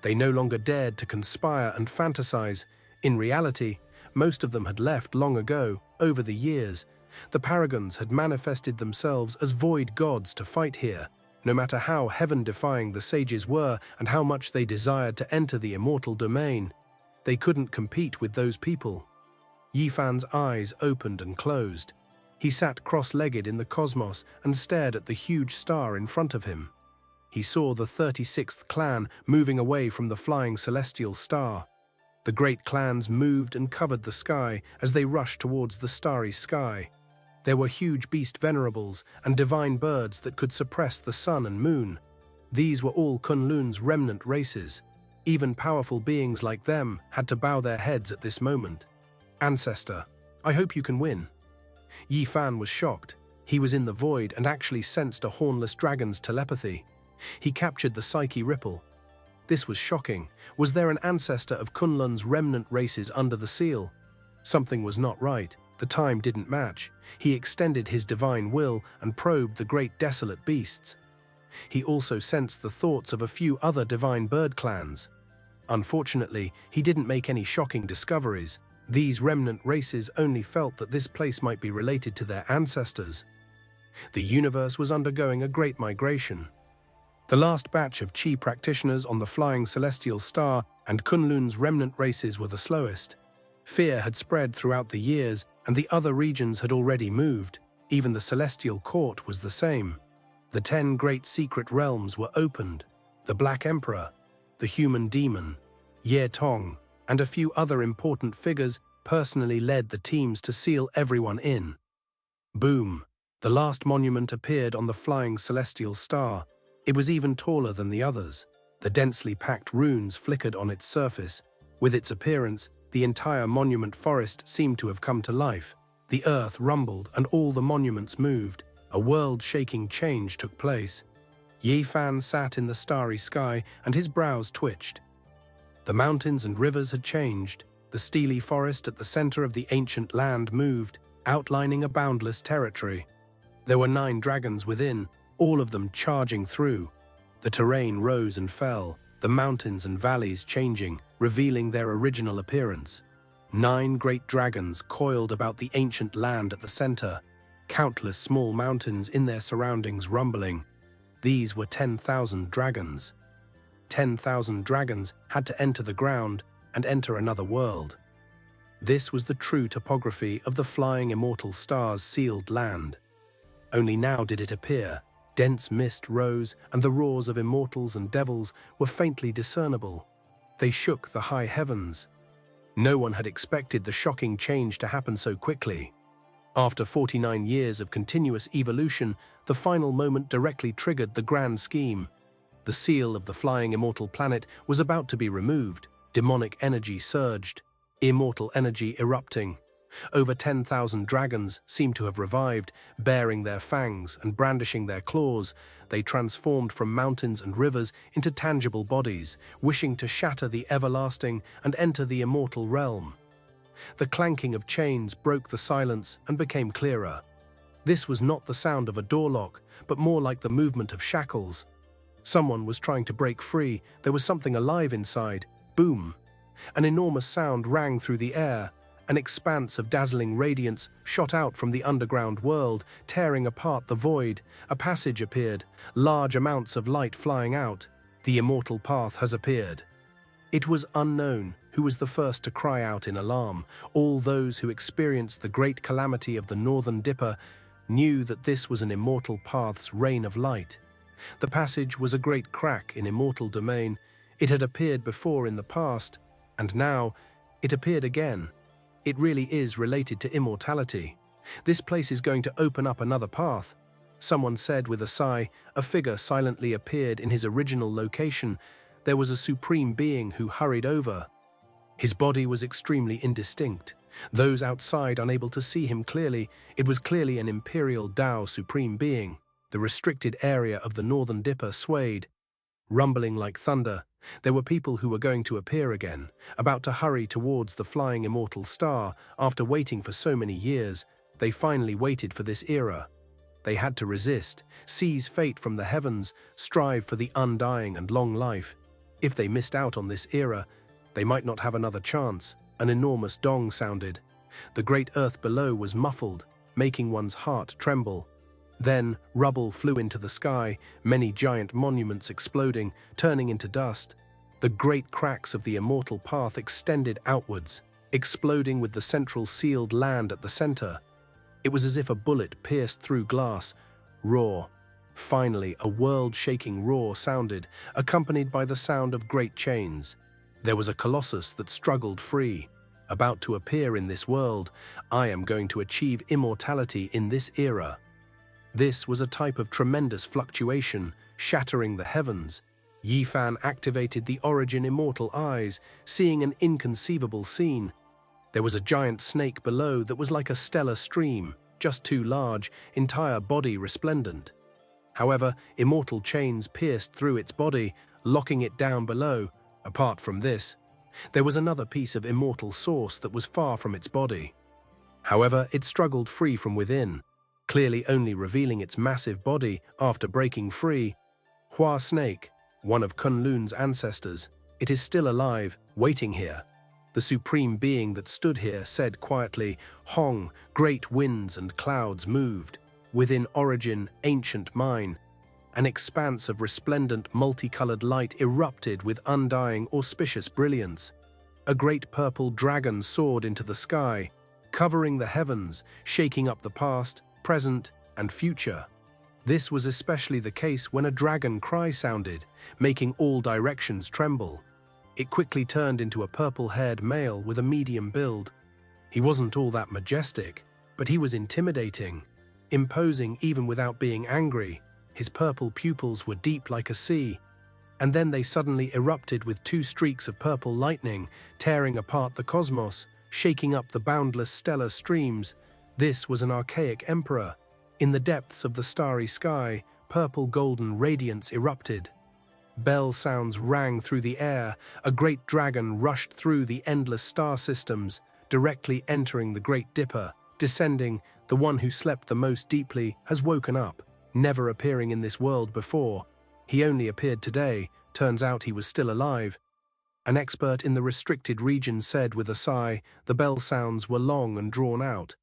They no longer dared to conspire and fantasize. In reality, most of them had left long ago, over the years. The paragons had manifested themselves as void gods to fight here, no matter how heaven-defying the sages were and how much they desired to enter the immortal domain. They couldn't compete with those people. Yifan's eyes opened and closed. He sat cross-legged in the cosmos and stared at the huge star in front of him. He saw the 36th clan moving away from the flying celestial star. The great clans moved and covered the sky as they rushed towards the starry sky. There were huge beast venerables and divine birds that could suppress the sun and moon. These were all Kunlun's remnant races. Even powerful beings like them had to bow their heads at this moment. Ancestor, I hope you can win. Yifan was shocked. He was in the void and actually sensed a hornless dragon's telepathy. He captured the psyche ripple. This was shocking. Was there an ancestor of Kunlun's remnant races under the seal? Something was not right. The time didn't match. He extended his divine will and probed the great desolate beasts. He also sensed the thoughts of a few other divine bird clans. Unfortunately, he didn't make any shocking discoveries. These remnant races only felt that this place might be related to their ancestors. The universe was undergoing a great migration. The last batch of Qi practitioners on the flying celestial star and Kunlun's remnant races were the slowest. Fear had spread throughout the years, and the other regions had already moved. Even the celestial court was the same. The 10 great secret realms were opened. The Black Emperor, the human demon, Ye Tong, and a few other important figures personally led the teams to seal everyone in. Boom! The last monument appeared on the flying celestial star. It was even taller than the others. The densely packed runes flickered on its surface. With its appearance, the entire monument forest seemed to have come to life. The earth rumbled and all the monuments moved. A world-shaking change took place. Yifan sat in the starry sky and his brows twitched. The mountains and rivers had changed. The steely forest at the center of the ancient land moved, outlining a boundless territory. There were 9 dragons within, all of them charging through. The terrain rose and fell, the mountains and valleys changing, revealing their original appearance. 9 great dragons coiled about the ancient land at the center, countless small mountains in their surroundings rumbling. These were 10,000 dragons. 10,000 dragons had to enter the ground and enter another world. This was the true topography of the flying immortal star's sealed land. Only now did it appear. Dense mist rose, and the roars of immortals and devils were faintly discernible. They shook the high heavens. No one had expected the shocking change to happen so quickly. After 49 years of continuous evolution, the final moment directly triggered the grand scheme. The seal of the flying immortal planet was about to be removed. Demonic energy surged, immortal energy erupting. Over 10,000 dragons seemed to have revived, baring their fangs and brandishing their claws. They transformed from mountains and rivers into tangible bodies, wishing to shatter the everlasting and enter the immortal realm. The clanking of chains broke the silence and became clearer. This was not the sound of a door lock, but more like the movement of shackles. Someone was trying to break free. There was something alive inside. Boom! An enormous sound rang through the air. An expanse of dazzling radiance shot out from the underground world, tearing apart the void. A passage appeared, large amounts of light flying out. The immortal path has appeared. It was unknown who was the first to cry out in alarm. All those who experienced the great calamity of the Northern Dipper knew that this was an immortal path's reign of light. The passage was a great crack in immortal domain. It had appeared before in the past, and now it appeared again. It really is related to immortality. This place is going to open up another path. Someone said with a sigh. A figure silently appeared in his original location. There was a supreme being who hurried over. His body was extremely indistinct. Those outside unable to see him clearly. It was clearly an imperial Tao supreme being. The restricted area of the Northern Dipper swayed, rumbling like thunder. There were people who were going to appear again, about to hurry towards the flying immortal star. After waiting for so many years, they finally waited for this era. They had to resist, seize fate from the heavens, strive for the undying and long life. If they missed out on this era, they might not have another chance. An enormous dong sounded. The great earth below was muffled. making one's heart tremble. Then, rubble flew into the sky, many giant monuments exploding, turning into dust. The great cracks of the immortal path extended outwards, exploding with the central sealed land at the center. It was as if a bullet pierced through glass. Roar. Finally, a world-shaking roar sounded, accompanied by the sound of great chains. There was a colossus that struggled free. About to appear in this world, I am going to achieve immortality in this era. This was a type of tremendous fluctuation, shattering the heavens. Yi Fan activated the origin immortal eyes, seeing an inconceivable scene. There was a giant snake below that was like a stellar stream, just too large, entire body resplendent. However, immortal chains pierced through its body, locking it down below. Apart from this, there was another piece of immortal source that was far from its body. However, it struggled free from within, clearly only revealing its massive body after breaking free. Hua Snake, one of Kunlun's ancestors, it is still alive, waiting here. The supreme being that stood here said quietly, Hong, great winds and clouds moved. Within origin, ancient mine, an expanse of resplendent multicolored light erupted with undying auspicious brilliance. A great purple dragon soared into the sky, covering the heavens, shaking up the past, present, and future. This was especially the case when a dragon cry sounded, making all directions tremble. It quickly turned into a purple-haired male with a medium build. He wasn't all that majestic, but he was intimidating, imposing even without being angry. His purple pupils were deep like a sea, and then they suddenly erupted with two streaks of purple lightning, tearing apart the cosmos, shaking up the boundless stellar streams. This was an archaic emperor. In the depths of the starry sky, purple-golden radiance erupted. Bell sounds rang through the air. A great dragon rushed through the endless star systems, directly entering the Great Dipper. Descending, the one who slept the most deeply has woken up, never appearing in this world before. He only appeared today. Turns out he was still alive. An expert in the restricted region said with a sigh. The bell sounds were long and drawn out.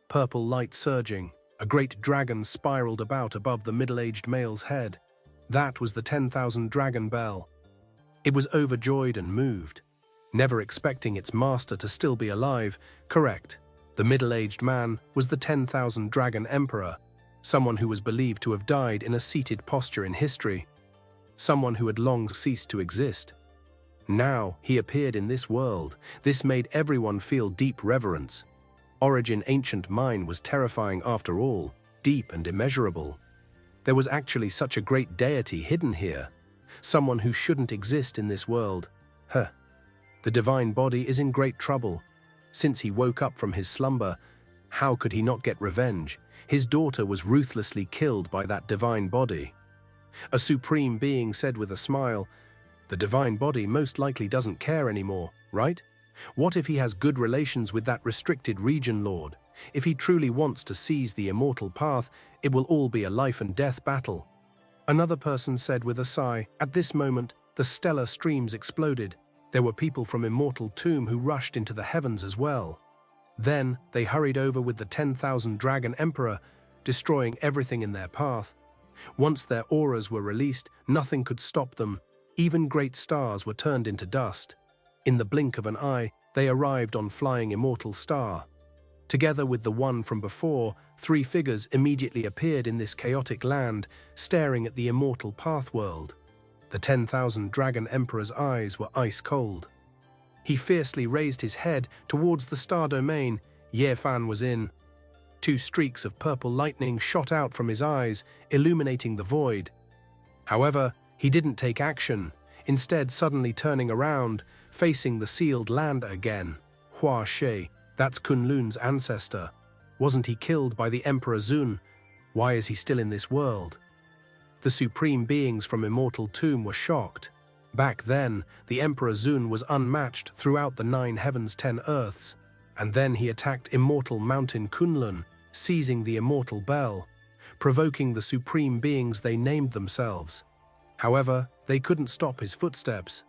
Purple light surging. A great dragon spiraled about above the middle-aged male's head. That was the 10,000 dragon bell. It was overjoyed and moved, never expecting its master to still be alive. Correct. The middle-aged man was the 10,000 dragon emperor, someone who was believed to have died in a seated posture in history, someone who had long ceased to exist. Now he appeared in this world. This made everyone feel deep reverence. Origin ancient mine was terrifying after all, deep and immeasurable. There was actually such a great deity hidden here, someone who shouldn't exist in this world. The divine body is in great trouble. Since he woke up from his slumber, how could he not get revenge? His daughter was ruthlessly killed by that divine body. A supreme being said with a smile, the divine body most likely doesn't care anymore, right? What if he has good relations with that restricted region lord? If he truly wants to seize the immortal path, it will all be a life and death battle. Another person said with a sigh, at this moment, the stellar streams exploded. There were people from Immortal Tomb who rushed into the heavens as well. Then they hurried over with the 10,000 Dragon Emperor, destroying everything in their path. Once their auras were released, nothing could stop them. Even great stars were turned into dust. In the blink of an eye, they arrived on flying Immortal Star. Together with the one from before, three figures immediately appeared in this chaotic land, staring at the Immortal Path world. The 10,000 Dragon Emperor's eyes were ice cold. He fiercely raised his head towards the star domain. Ye Fan was in. Two streaks of purple lightning shot out from his eyes, illuminating the void. However, he didn't take action, instead suddenly turning around, facing the sealed land again. Hua She, that's Kunlun's ancestor. Wasn't he killed by the Emperor Zun? Why is he still in this world? The supreme beings from Immortal Tomb were shocked. Back then, the Emperor Zun was unmatched throughout the 9 heavens 10 earths, and then he attacked Immortal Mountain Kunlun, seizing the Immortal Bell, provoking the supreme beings they named themselves. However, they couldn't stop his footsteps.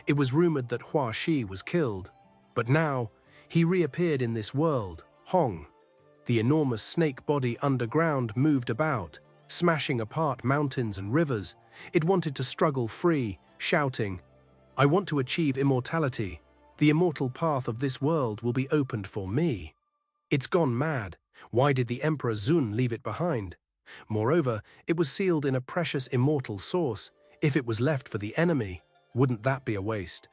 It was rumored that Hua Shi was killed, but now he reappeared in this world, Hong. The enormous snake body underground moved about, smashing apart mountains and rivers. It wanted to struggle free, shouting, "I want to achieve immortality. The immortal path of this world will be opened for me." It's gone mad. Why did the Emperor Zun leave it behind? Moreover, it was sealed in a precious immortal source. If it was left for the enemy, wouldn't that be a waste?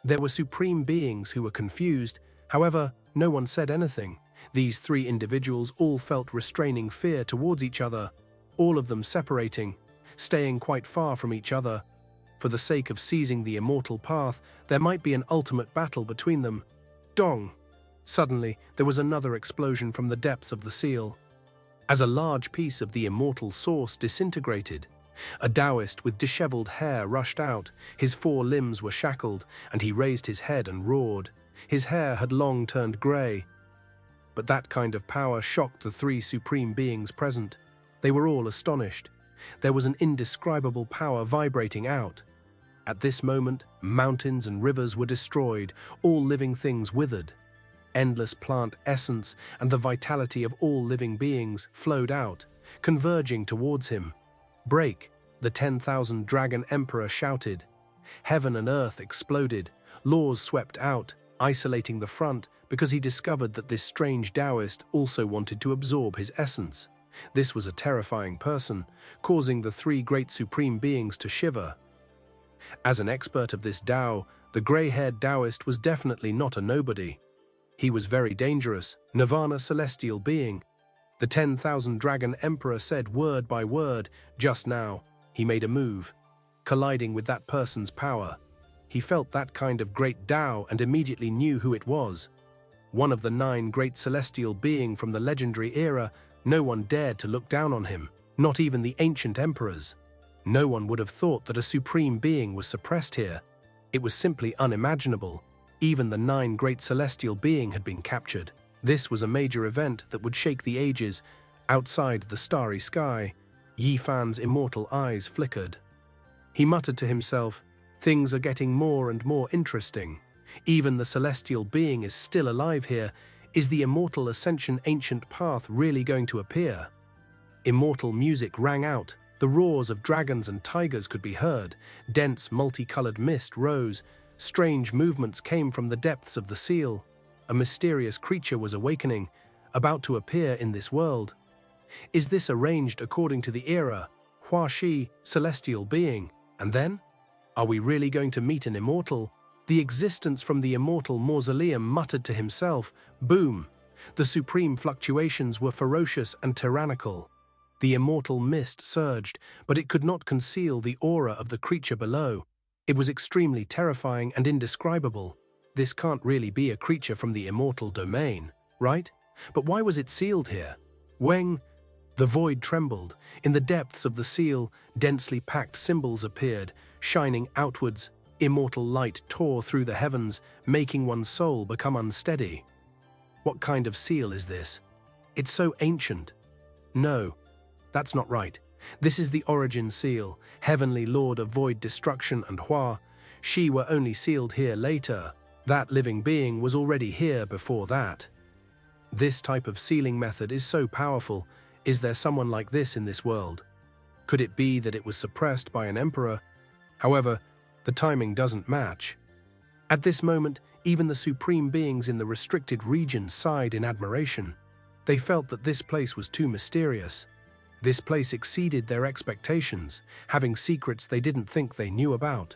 There were supreme beings who were confused. However, no one said anything. These three individuals all felt restraining fear towards each other, all of them separating, staying quite far from each other. For the sake of seizing the immortal path, there might be an ultimate battle between them. Dong! Suddenly, there was another explosion from the depths of the seal. As a large piece of the immortal source disintegrated, a Taoist with disheveled hair rushed out. His 4 limbs were shackled, and he raised his head and roared. His hair had long turned grey. But that kind of power shocked the 3 supreme beings present. They were all astonished. There was an indescribable power vibrating out. At this moment, mountains and rivers were destroyed, all living things withered. Endless plant essence and the vitality of all living beings flowed out, converging towards him. "Break!" the 10,000 Dragon Emperor shouted. Heaven and earth exploded. Laws swept out, isolating the front, because he discovered that this strange Taoist also wanted to absorb his essence. This was a terrifying person, causing the 3 great supreme beings to shiver. As an expert of this Tao, the grey-haired Taoist was definitely not a nobody. He was very dangerous, Nirvana celestial being. The 10,000 Dragon Emperor said word by word. Just now, he made a move, colliding with that person's power. He felt that kind of great Tao and immediately knew who it was. One of the 9 great celestial being from the legendary era. No one dared to look down on him, not even the ancient emperors. No one would have thought that a supreme being was suppressed here. It was simply unimaginable. Even the 9 great celestial being had been captured. This was a major event that would shake the ages. Outside the starry sky, Yi Fan's immortal eyes flickered. He muttered to himself, "Things are getting more and more interesting. Even the celestial being is still alive here. Is the immortal ascension ancient path really going to appear?" Immortal music rang out. The roars of dragons and tigers could be heard. Dense, multicolored mist rose. Strange movements came from the depths of the seal. A mysterious creature was awakening, about to appear in this world. Is this arranged according to the era? Hua Shi, celestial being. And then? Are we really going to meet an immortal? The existence from the immortal mausoleum muttered to himself. Boom! The supreme fluctuations were ferocious and tyrannical. The immortal mist surged, but it could not conceal the aura of the creature below. It was extremely terrifying and indescribable. This can't really be a creature from the immortal domain, right? But why was it sealed here? Weng! The void trembled. In the depths of the seal, densely packed symbols appeared, shining outwards. Immortal light tore through the heavens, making one's soul become unsteady. What kind of seal is this? It's so ancient. No, that's not right. This is the origin seal, heavenly lord of void destruction and Hua. She were only sealed here later. That living being was already here before that. This type of sealing method is so powerful. Is there someone like this in this world? Could it be that it was suppressed by an emperor? However, the timing doesn't match. At this moment, even the supreme beings in the restricted region sighed in admiration. They felt that this place was too mysterious. This place exceeded their expectations, having secrets they didn't think they knew about.